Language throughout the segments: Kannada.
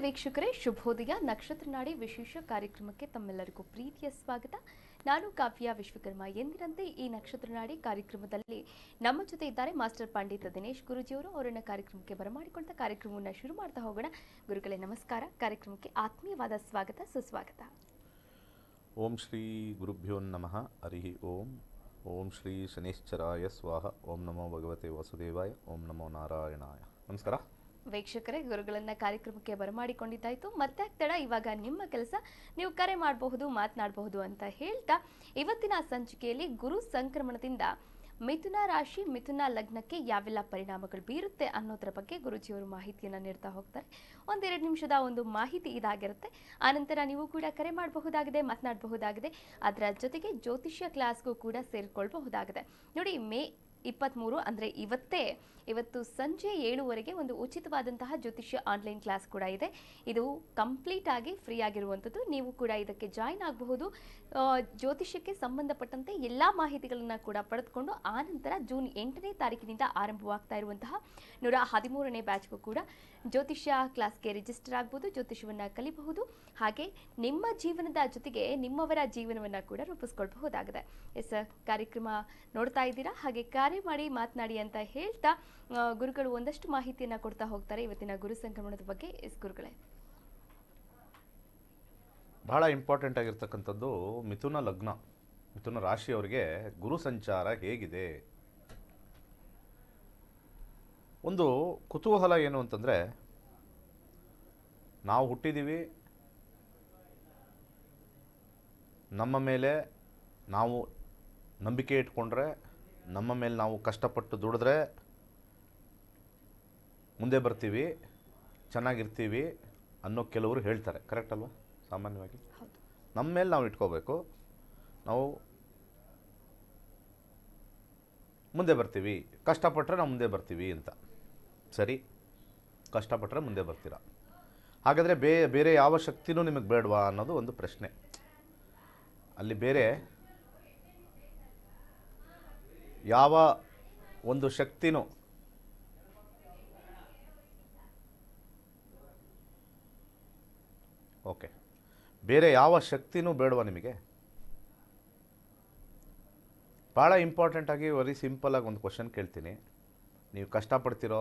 ವೀಕ್ಷಕರೇ, ಶುಭೋದಯ. ನಕ್ಷತ್ರ ನಾಡಿ ವಿಶೇಷ ಕಾರ್ಯಕ್ರಮಕ್ಕೆ ತಮ್ಮೆಲ್ಲರಿಗೂ ಪ್ರೀತಿಯ ಸ್ವಾಗತ. ನಾನು ಕಾವ್ಯ ವಿಶ್ವಕರ್ಮ. ಎಂದಿನಂತೆ ಈ ನಕ್ಷತ್ರ ನಾಡಿ ಕಾರ್ಯಕ್ರಮದಲ್ಲಿ ನಮ್ಮ ಜೊತೆ ಇದ್ದಾರೆ ಮಾಸ್ಟರ್ ಪಂಡಿತ ದಿನೇಶ್ ಗುರುಜಿಯವರು. ಅವರನ್ನ ಕಾರ್ಯಕ್ರಮಕ್ಕೆ ಬರಮಾಡಿಕೊಳ್ತಾ ಕಾರ್ಯಕ್ರಮವನ್ನು ಶುರು ಮಾಡ್ತಾ ಹೋಗೋಣ. ಗುರುಗಳೇ ನಮಸ್ಕಾರ. ಕಾರ್ಯಕ್ರಮಕ್ಕೆ ಆತ್ಮೀಯವಾದ ಸ್ವಾಗತ, ಸುಸ್ವಾಗತ. ಓಂ ಶ್ರೀ ಗುರುಭ್ಯೋ ನಮಃ. ಹರಿ ಓಂ. ಓಂ ಶ್ರೀ ಶನೇಶ್ಚರಾಯ ಸ್ವಾಹ. ಓಂ ನಮೋ ಭಗವತೆ ವಾಸುದೇವಾಯ. ಓಂ ನಮೋ ನಾರಾಯಣಾಯ. ನಮಸ್ಕಾರ ವೀಕ್ಷಕರೇ, ಗುರುಗಳನ್ನ ಕಾರ್ಯಕ್ರಮಕ್ಕೆ ಬರಮಾಡಿಕೊಂಡಿದ್ದಾಯ್ತು. ಮತ್ತೆ ತಡ, ಇವಾಗ ನಿಮ್ಮ ಕೆಲಸ. ನೀವು ಕರೆ ಮಾಡಬಹುದು, ಮಾತನಾಡಬಹುದು ಅಂತ ಹೇಳ್ತಾ ಇವತ್ತಿನ ಸಂಚಿಕೆಯಲ್ಲಿ ಗುರು ಸಂಕ್ರಮಣದಿಂದ ಮಿಥುನ ರಾಶಿ, ಮಿಥುನ ಲಗ್ನಕ್ಕೆ ಯಾವೆಲ್ಲ ಪರಿಣಾಮಗಳು ಬೀರುತ್ತೆ ಅನ್ನೋದರ ಬಗ್ಗೆ ಗುರುಜಿಯವರು ಮಾಹಿತಿಯನ್ನು ನೀಡ್ತಾ ಹೋಗ್ತಾರೆ. ಒಂದೆರಡು ನಿಮಿಷದ ಒಂದು ಮಾಹಿತಿ ಇದಾಗಿರುತ್ತೆ. ಆನಂತರ ನೀವು ಕೂಡ ಕರೆ ಮಾಡಬಹುದಾಗಿದೆ, ಮಾತನಾಡಬಹುದಾಗಿದೆ. ಅದರ ಜೊತೆಗೆ ಜ್ಯೋತಿಷ್ಯ ಕ್ಲಾಸ್ಗೂ ಕೂಡ ಸೇರಿಕೊಳ್ಳಬಹುದಾಗಿದೆ. ನೋಡಿ, ಮೇ 23 ಅಂದರೆ ಇವತ್ತು ಸಂಜೆ 7:00ವರೆಗೆ ಒಂದು ಉಚಿತವಾದಂತಹ ಜ್ಯೋತಿಷ್ಯ ಆನ್ಲೈನ್ ಕ್ಲಾಸ್ ಕೂಡ ಇದೆ. ಇದು ಕಂಪ್ಲೀಟ್ ಆಗಿ ಫ್ರೀ ಆಗಿರುವಂಥದ್ದು. ನೀವು ಕೂಡ ಇದಕ್ಕೆ ಜಾಯಿನ್ ಆಗಬಹುದು. ಜ್ಯೋತಿಷ್ಯಕ್ಕೆ ಸಂಬಂಧಪಟ್ಟಂತೆ ಎಲ್ಲ ಮಾಹಿತಿಗಳನ್ನು ಕೂಡ ಪಡೆದುಕೊಂಡು ಆನಂತರ ಜೂನ್ 8ನೇ ತಾರೀಕಿನಿಂದ ಆರಂಭವಾಗ್ತಾ ಇರುವಂತಹ 113ನೇ ಬ್ಯಾಚ್ಗೂ ಕೂಡ ಜ್ಯೋತಿಷ್ಯ ಕ್ಲಾಸ್ಗೆ ರಿಜಿಸ್ಟರ್ ಆಗ್ಬೋದು, ಜ್ಯೋತಿಷ್ಯವನ್ನು ಕಲಿಬಹುದು. ಹಾಗೆ ನಿಮ್ಮ ಜೀವನದ ಜೊತೆಗೆ ನಿಮ್ಮವರ ಜೀವನವನ್ನು ಕೂಡ ರೂಪಿಸ್ಕೊಳ್ಬಹುದಾಗಿದೆ. ಎಸ್, ಕಾರ್ಯಕ್ರಮ ನೋಡ್ತಾ ಇದ್ದೀರಾ. ಹಾಗೆ ಕರೆ ಮಾಡಿ, ಮಾತನಾಡಿ ಅಂತ ಹೇಳ್ತಾ ಗುರುಗಳು ಒಂದಷ್ಟು ಮಾಹಿತಿಯನ್ನ ಕೊಡ್ತಾ ಹೋಗ್ತಾರೆ ಇವತ್ತಿನ ಗುರು ಸಂಕ್ರಮಣದ ಬಗ್ಗೆ. ಎಸ್ ಗುರುಗಳೇ, ಬಹಳ ಇಂಪಾರ್ಟೆಂಟ್ ಆಗಿರ್ತಕ್ಕಂಥದ್ದು ಮಿಥುನ ಲಗ್ನ, ಮಿಥುನ ರಾಶಿಯವರಿಗೆ ಗುರು ಸಂಚಾರ ಹೇಗಿದೆ. ಒಂದು ಕುತೂಹಲ ಏನು ಅಂತಂದರೆ, ನಾವು ಹುಟ್ಟಿದ್ದೀವಿ, ನಮ್ಮ ಮೇಲೆ ನಾವು ನಂಬಿಕೆ ಇಟ್ಕೊಂಡ್ರೆ, ನಮ್ಮ ಮೇಲೆ ನಾವು ಕಷ್ಟಪಟ್ಟು ದುಡಿದ್ರೆ ಮುಂದೆ ಬರ್ತೀವಿ, ಚೆನ್ನಾಗಿರ್ತೀವಿ ಅನ್ನೋ ಕೆಲವರು ಹೇಳ್ತಾರೆ. ಕರೆಕ್ಟ್ ಅಲ್ವಾ? ಸಾಮಾನ್ಯವಾಗಿ ನಮ್ಮ ಮೇಲೆ ನಾವು ಇಟ್ಕೋಬೇಕು, ನಾವು ಮುಂದೆ ಬರ್ತೀವಿ, ಕಷ್ಟಪಟ್ಟರೆ ನಾವು ಮುಂದೆ ಬರ್ತೀವಿ ಅಂತ. ಸರಿ, ಕಷ್ಟಪಟ್ಟರೆ ಮುಂದೆ ಬರ್ತೀರಾ. ಹಾಗಾದರೆ ಬೇರೆ ಯಾವ ಶಕ್ತಿನೂ ನಿಮಗೆ ಬೇಡವಾ ಅನ್ನೋದು ಒಂದು ಪ್ರಶ್ನೆ. ಅಲ್ಲಿ ಬೇರೆ ಯಾವ ಒಂದು ಶಕ್ತಿನೂ ಬೇರೆ ಯಾವ ಶಕ್ತಿನೂ ಬೇಡವಾ ನಿಮಗೆ? ಭಾಳ ಇಂಪಾರ್ಟೆಂಟಾಗಿ ವೆರಿ ಸಿಂಪಲಾಗಿ ಒಂದು ಕ್ವಶನ್ ಕೇಳ್ತೀನಿ. ನೀವು ಕಷ್ಟಪಡ್ತೀರೋ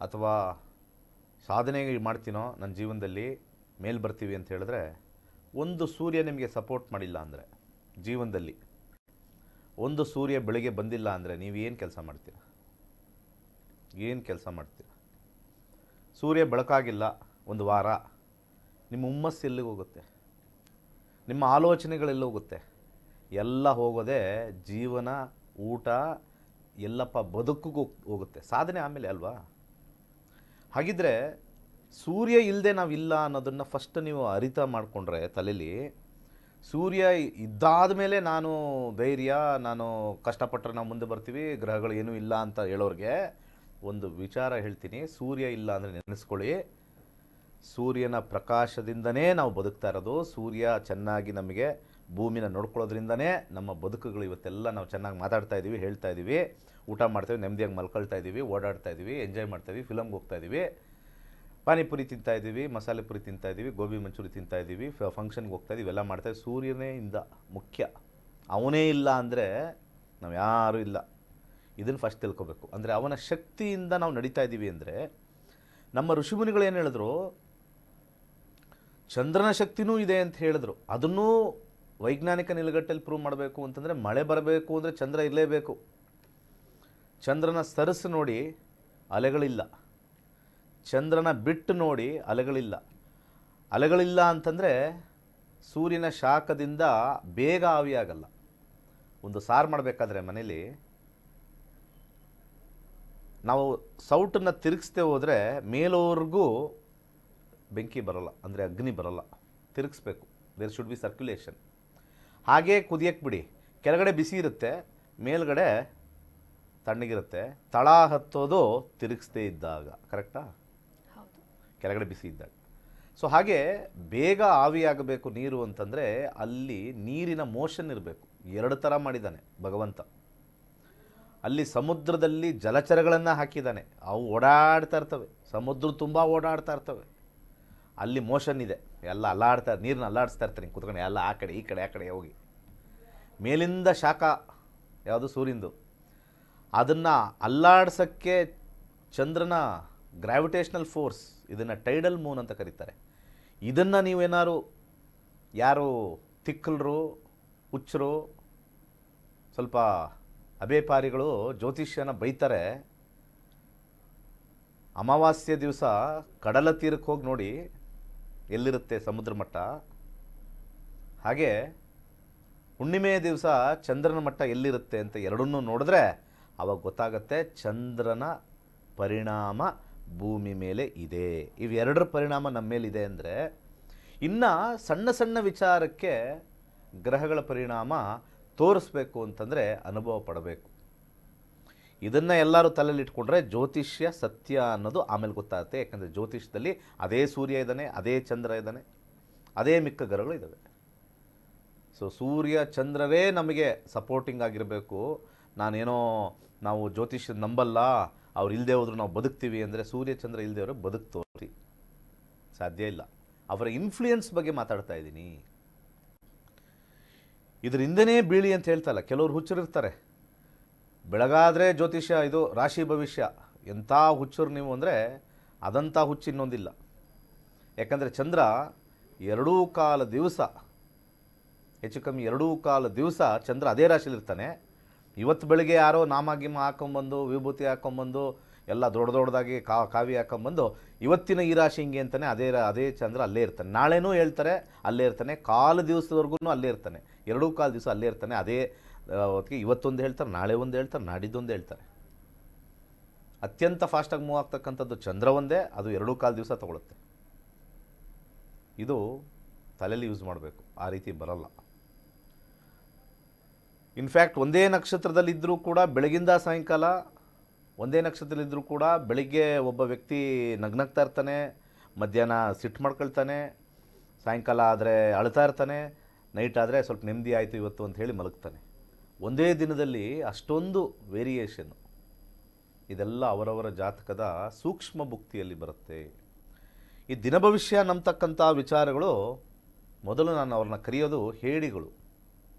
ಅಥವಾ ಸಾಧನೆ ಮಾಡ್ತೀನೋ ನನ್ನ ಜೀವನದಲ್ಲಿ ಮೇಲೆ ಬರ್ತೀವಿ ಅಂತ ಹೇಳಿದ್ರೆ, ಒಂದು ಸೂರ್ಯ ನಿಮಗೆ ಸಪೋರ್ಟ್ ಮಾಡಿಲ್ಲ ಅಂದರೆ, ಜೀವನದಲ್ಲಿ ಒಂದು ಸೂರ್ಯ ಬೆಳಗ್ಗೆ ಬಂದಿಲ್ಲ ಅಂದರೆ ನೀವು ಏನು ಕೆಲಸ ಮಾಡ್ತೀರ? ಏನು ಕೆಲಸ ಮಾಡ್ತೀರ? ಸೂರ್ಯ ಬೆಳಕಾಗಿಲ್ಲ ಒಂದು ವಾರ, ನಿಮ್ಮ ಹುಮ್ಮಸ್ಸು ಎಲ್ಲಿಗೆ ಹೋಗುತ್ತೆ? ನಿಮ್ಮ ಆಲೋಚನೆಗಳೆಲ್ಲ ಹೋಗುತ್ತೆ? ಎಲ್ಲ ಹೋಗೋದೇ ಜೀವನ, ಊಟ, ಎಲ್ಲಪ್ಪ ಬದುಕಿಗೂ ಹೋಗುತ್ತೆ. ಸಾಧನೆ ಆಮೇಲೆ ಅಲ್ವಾ? ಹಾಗಿದ್ರೆ ಸೂರ್ಯ ಇಲ್ಲದೆ ನಾವಿಲ್ಲ ಅನ್ನೋದನ್ನು ಫಸ್ಟ್ ನೀವು ಅರಿತ ಮಾಡಿಕೊಂಡ್ರೆ ತಲೆಯಲ್ಲಿ, ಸೂರ್ಯ ಇದ್ದಾದ ಮೇಲೆ ನಾನು ಧೈರ್ಯ, ನಾನು ಕಷ್ಟಪಟ್ಟರೆ ನಾವು ಮುಂದೆ ಬರ್ತೀವಿ, ಗ್ರಹಗಳು ಏನೂ ಇಲ್ಲ ಅಂತ ಹೇಳೋರಿಗೆ ಒಂದು ವಿಚಾರ ಹೇಳ್ತೀನಿ. ಸೂರ್ಯ ಇಲ್ಲ ಅಂದರೆ ನೆನೆಸ್ಕೊಳ್ಳಿ, ಸೂರ್ಯನ ಪ್ರಕಾಶದಿಂದನೇ ನಾವು ಬದುಕ್ತಾ ಇರೋದು. ಸೂರ್ಯ ಚೆನ್ನಾಗಿ ನಮಗೆ ಭೂಮಿನ ನೋಡ್ಕೊಳ್ಳೋದ್ರಿಂದನೇ ನಮ್ಮ ಬದುಕುಗಳು ಇವತ್ತೆಲ್ಲ ನಾವು ಚೆನ್ನಾಗಿ ಮಾತಾಡ್ತಾ ಇದ್ದೀವಿ, ಹೇಳ್ತಾ ಇದ್ದೀವಿ, ಊಟ ಮಾಡ್ತೀವಿ, ನೆಮ್ಮದಿಯಾಗಿ ಮಲ್ಕೊಳ್ತಾ ಇದ್ದೀವಿ, ಓಡಾಡ್ತಾ ಇದ್ದೀವಿ, ಎಂಜಾಯ್ ಮಾಡ್ತಾ ಇದ್ದೀವಿ, ಫಿಲಮ್ಗೆ ಹೋಗ್ತಾ ಇದ್ದೀವಿ, ಪಾನಿಪುರಿ ತಿಂತಾ ಇದ್ದೀವಿ, ಮಸಾಲೆ ಪುರಿ ತಿಂತಾ ಇದ್ದೀವಿ, ಗೋಬಿ ಮಂಚೂರಿ ತಿಂತಾ ಇದ್ದೀವಿ, ಫಂಕ್ಷನ್ಗೆ ಹೋಗ್ತಾ ಇದ್ದೀವಿ, ಎಲ್ಲ ಮಾಡ್ತಾ ಇದ್ದೀವಿ. ಸೂರ್ಯನೇ ಇಂದ ಮುಖ್ಯ. ಅವನೇ ಇಲ್ಲ ಅಂದರೆ ನಾವು ಯಾರೂ ಇಲ್ಲ. ಇದನ್ನು ಫಸ್ಟ್ ತಿಳ್ಕೊಬೇಕು. ಅಂದರೆ ಅವನ ಶಕ್ತಿಯಿಂದ ನಾವು ನಡೀತಾ ಇದ್ದೀವಿ. ಅಂದರೆ ನಮ್ಮ ಋಷಿಮುನಿಗಳು ಏನು ಹೇಳಿದ್ರು, ಚಂದ್ರನ ಶಕ್ತಿನೂ ಇದೆ ಅಂತ ಹೇಳಿದ್ರು. ಅದನ್ನೂ ವೈಜ್ಞಾನಿಕ ನಿಲುಗಟ್ಟಲ್ಲಿ ಪ್ರೂವ್ ಮಾಡಬೇಕು ಅಂತಂದರೆ, ಮಳೆ ಬರಬೇಕು ಅಂದರೆ ಚಂದ್ರ ಇರಲೇಬೇಕು. ಚಂದ್ರನ ಸರಸು ನೋಡಿ ಅಲೆಗಳಿಲ್ಲ, ಚಂದ್ರನ ಬಿಟ್ಟು ನೋಡಿ ಅಲೆಗಳಿಲ್ಲ. ಅಲೆಗಳಿಲ್ಲ ಅಂತಂದರೆ ಸೂರ್ಯನ ಶಾಖದಿಂದ ಬೇಗ ಆವಿಯಾಗಲ್ಲ. ಒಂದು ಸಾರು ಮಾಡಬೇಕಾದ್ರೆ ಮನೇಲಿ ನಾವು ಸೌಟನ್ನು ತಿರುಗಿಸ್ದೆ ಹೋದರೆ ಮೇಲೋರ್ಗೂ ಬೆಂಕಿ ಬರೋಲ್ಲ, ಅಂದರೆ ಅಗ್ನಿ ಬರೋಲ್ಲ. ತಿರುಗಿಸ್ಬೇಕು. There should be circulation. ಹಾಗೇ ಕುದಿಯಕ್ಕೆ ಬಿಡಿ. ಕೆಳಗಡೆ ಬಿಸಿ ಇರುತ್ತೆ, ಮೇಲ್ಗಡೆ ತಣ್ಣಗಿರುತ್ತೆ. ತಳ ಹತ್ತೋದು ತಿರುಗಿಸ್ದೇ ಇದ್ದಾಗ. ಕರೆಕ್ಟಾ? ಕೆಳಗಡೆ ಬಿಸಿ ಇದ್ದಾಗ. ಸೊ ಹಾಗೆ ಬೇಗ ಆವಿಯಾಗಬೇಕು ನೀರು ಅಂತಂದರೆ ಅಲ್ಲಿ ನೀರಿನ ಮೋಷನ್ ಇರಬೇಕು. ಎರಡು ಥರ ಮಾಡಿದ್ದಾನೆ ಭಗವಂತ. ಅಲ್ಲಿ ಸಮುದ್ರದಲ್ಲಿ ಜಲಚರಗಳನ್ನು ಹಾಕಿದ್ದಾನೆ. ಅವು ಓಡಾಡ್ತಾ ಇರ್ತವೆ, ಸಮುದ್ರ ತುಂಬ ಓಡಾಡ್ತಾ ಇರ್ತವೆ. ಅಲ್ಲಿ ಮೋಷನ್ ಇದೆ, ಎಲ್ಲ ಅಲ್ಲಾಡ್ತಾ ನೀರನ್ನ ಅಲ್ಲಾಡಿಸ್ತಾ ಇರ್ತಾರೆ ಹಿಂಗೆ ಕುತ್ಕೊಂಡು, ಎಲ್ಲ ಆ ಕಡೆ ಈ ಕಡೆ ಆ ಕಡೆ ಹೋಗಿ. ಮೇಲಿಂದ ಶಾಖ ಯಾವುದು ಸೂರ್ಯಂದು, ಅದನ್ನು ಅಲ್ಲಾಡ್ಸೋಕ್ಕೆ ಚಂದ್ರನ ಗ್ರಾವಿಟೇಷ್ನಲ್ ಫೋರ್ಸ್, ಇದನ್ನು ಟೈಡಲ್ ಮೂನ್ ಅಂತ ಕರೀತಾರೆ. ಇದನ್ನು ನೀವೇನಾದ್ರು ಯಾರು ತಿಕ್ಕಲರು, ಹುಚ್ಚರು, ಸ್ವಲ್ಪ ಅಬೇಪಾರಿಗಳು ಜ್ಯೋತಿಷ್ಯನ ಬೈತಾರೆ, ಅಮಾವಾಸ್ಯೆ ದಿವಸ ಕಡಲ ತೀರಕ್ಕೆ ಹೋಗಿ ನೋಡಿ ಎಲ್ಲಿರುತ್ತೆ ಸಮುದ್ರ ಮಟ್ಟ, ಹಾಗೆ ಹುಣ್ಣಿಮೆಯ ದಿವಸ ಚಂದ್ರನ ಮಟ್ಟ ಎಲ್ಲಿರುತ್ತೆ ಅಂತ ಎರಡನ್ನೂ ನೋಡಿದ್ರೆ ಅವಾಗ ಗೊತ್ತಾಗುತ್ತೆ ಚಂದ್ರನ ಪರಿಣಾಮ ಭೂಮಿ ಮೇಲೆ ಇದೆ. ಇವೆರಡರ ಪರಿಣಾಮ ನಮ್ಮ ಮೇಲಿದೆ ಅಂದರೆ, ಇನ್ನು ಸಣ್ಣ ಸಣ್ಣ ವಿಚಾರಕ್ಕೆ ಗ್ರಹಗಳ ಪರಿಣಾಮ ತೋರಿಸ್ಬೇಕು ಅಂತಂದರೆ ಅನುಭವ ಪಡಬೇಕು. ಇದನ್ನು ಎಲ್ಲರೂ ತಲೆಯಲ್ಲಿ ಇಟ್ಕೊಂಡ್ರೆ ಜ್ಯೋತಿಷ್ಯ ಸತ್ಯ ಅನ್ನೋದು ಆಮೇಲೆ ಗೊತ್ತಾಗುತ್ತೆ. ಯಾಕಂದರೆ ಜ್ಯೋತಿಷ್ಯದಲ್ಲಿ ಅದೇ ಸೂರ್ಯ ಇದ್ದಾನೆ, ಅದೇ ಚಂದ್ರ ಇದ್ದಾನೆ, ಅದೇ ಮಿಕ್ಕ ಗ್ರಹಗಳು ಇದ್ದಾವೆ. ಸೊ ಸೂರ್ಯ ಚಂದ್ರರೇ ನಮಗೆ ಸಪೋರ್ಟಿಂಗ್ ಆಗಿರಬೇಕು. ನಾವು ಜ್ಯೋತಿಷ್ಯ ನಂಬಲ್ಲ, ಅವ್ರು ಇಲ್ಲದೆ ಹೋದ್ರು ನಾವು ಬದುಕ್ತೀವಿ ಅಂದರೆ, ಸೂರ್ಯ ಚಂದ್ರ ಇಲ್ಲದೆ ಅವರು ಬದುಕ್ತೋರಿ ಸಾಧ್ಯ ಇಲ್ಲ. ಅವರ ಇನ್ಫ್ಲೂಯೆನ್ಸ್ ಬಗ್ಗೆ ಮಾತಾಡ್ತಾ ಇದ್ದೀನಿ. ಇದರಿಂದನೇ ಬೀಳಿ ಅಂತ ಹೇಳ್ತಲ್ಲ, ಕೆಲವರು ಹುಚ್ಚರಿರ್ತಾರೆ, ಬೆಳಗಾದರೆ ಜ್ಯೋತಿಷ್ಯ ಇದು ರಾಶಿ ಭವಿಷ್ಯ. ಎಂಥ ಹುಚ್ಚರು ನೀವು ಅಂದರೆ ಅದಂಥ ಹುಚ್ಚು ಇನ್ನೊಂದಿಲ್ಲ. ಯಾಕಂದರೆ ಚಂದ್ರ 2.25 ದಿವಸ, ಹೆಚ್ಚು ಕಮ್ಮಿ 2.25 ದಿವಸ ಚಂದ್ರ ಅದೇ ರಾಶಿಲಿರ್ತಾನೆ. ಇವತ್ತು ಬೆಳಗ್ಗೆ ಯಾರೋ ನಾಮಗಿಮ ಹಾಕೊಂಬಂದು, ವಿಭೂತಿ ಹಾಕೊಂಬಂದು, ಎಲ್ಲ ದೊಡ್ಡದಾಗಿ ಕಾವಿ ಹಾಕೊಂಬಂದು ಇವತ್ತಿನ ಈ ರಾಶಿ ಹಿಂಗೆ ಅಂತಾನೆ ಅದೇ ಚಂದ್ರ ಅಲ್ಲೇ ಇರ್ತಾನೆ. ನಾಳೆನೂ ಹೇಳ್ತಾರೆ ಅಲ್ಲೇ ಇರ್ತಾನೆ, ಕಾಲು ದಿವಸದವರೆಗೂ ಅಲ್ಲೇ ಇರ್ತಾನೆ, 2.25 ದಿವಸ ಅಲ್ಲೇ ಇರ್ತಾನೆ. ಅದೇ ಹೊತ್ತಿಗೆ ಇವತ್ತೊಂದು ಹೇಳ್ತಾರೆ, ನಾಳೆ ಒಂದು ಹೇಳ್ತಾರೆ, ನಾಡಿದ್ದೊಂದು ಹೇಳ್ತಾರೆ. ಅತ್ಯಂತ ಫಾಸ್ಟಾಗಿ ಮೂವ್ ಆಗ್ತಕ್ಕಂಥದ್ದು ಚಂದ್ರ ಒಂದೇ, ಅದು 2.25 ದಿವಸ ತಗೊಳುತ್ತೆ. ಇದು ತಲೆಯಲ್ಲಿ ಯೂಸ್ ಮಾಡಬೇಕು, ಆ ರೀತಿ ಬರಲ್ಲ. ಇನ್ಫ್ಯಾಕ್ಟ್ ಒಂದೇ ನಕ್ಷತ್ರದಲ್ಲಿದ್ದರೂ ಕೂಡ ಬೆಳಗಿಂದ ಸಾಯಂಕಾಲ, ಒಂದೇ ನಕ್ಷತ್ರದಲ್ಲಿದ್ದರೂ ಕೂಡ ಬೆಳಿಗ್ಗೆ ಒಬ್ಬ ವ್ಯಕ್ತಿ ನಗ್ನಗ್ತಾ ಇರ್ತಾನೆ, ಮಧ್ಯಾಹ್ನ ಸಿಟ್ಟು ಮಾಡ್ಕೊಳ್ತಾನೆ, ಸಾಯಂಕಾಲ ಆದರೆ ಅಳ್ತಾ ಇರ್ತಾನೆ, ನೈಟ್ ಆದರೆ ಸ್ವಲ್ಪ ನೆಮ್ಮದಿ ಆಯಿತು ಇವತ್ತು ಅಂತ ಹೇಳಿ ಮಲಗ್ತಾನೆ. ಒಂದೇ ದಿನದಲ್ಲಿ ಅಷ್ಟೊಂದು ವೇರಿಯೇಷನ್ನು. ಇದೆಲ್ಲ ಅವರವರ ಜಾತಕದ ಸೂಕ್ಷ್ಮ ಭುಕ್ತಿಯಲ್ಲಿ ಬರುತ್ತೆ. ಈ ದಿನ ಭವಿಷ್ಯ ನಂಬತಕ್ಕಂಥ ವಿಚಾರಗಳು, ಮೊದಲು ನಾನು ಅವ್ರನ್ನ ಕರೆಯೋದು ಹೇಡಿಗಳು.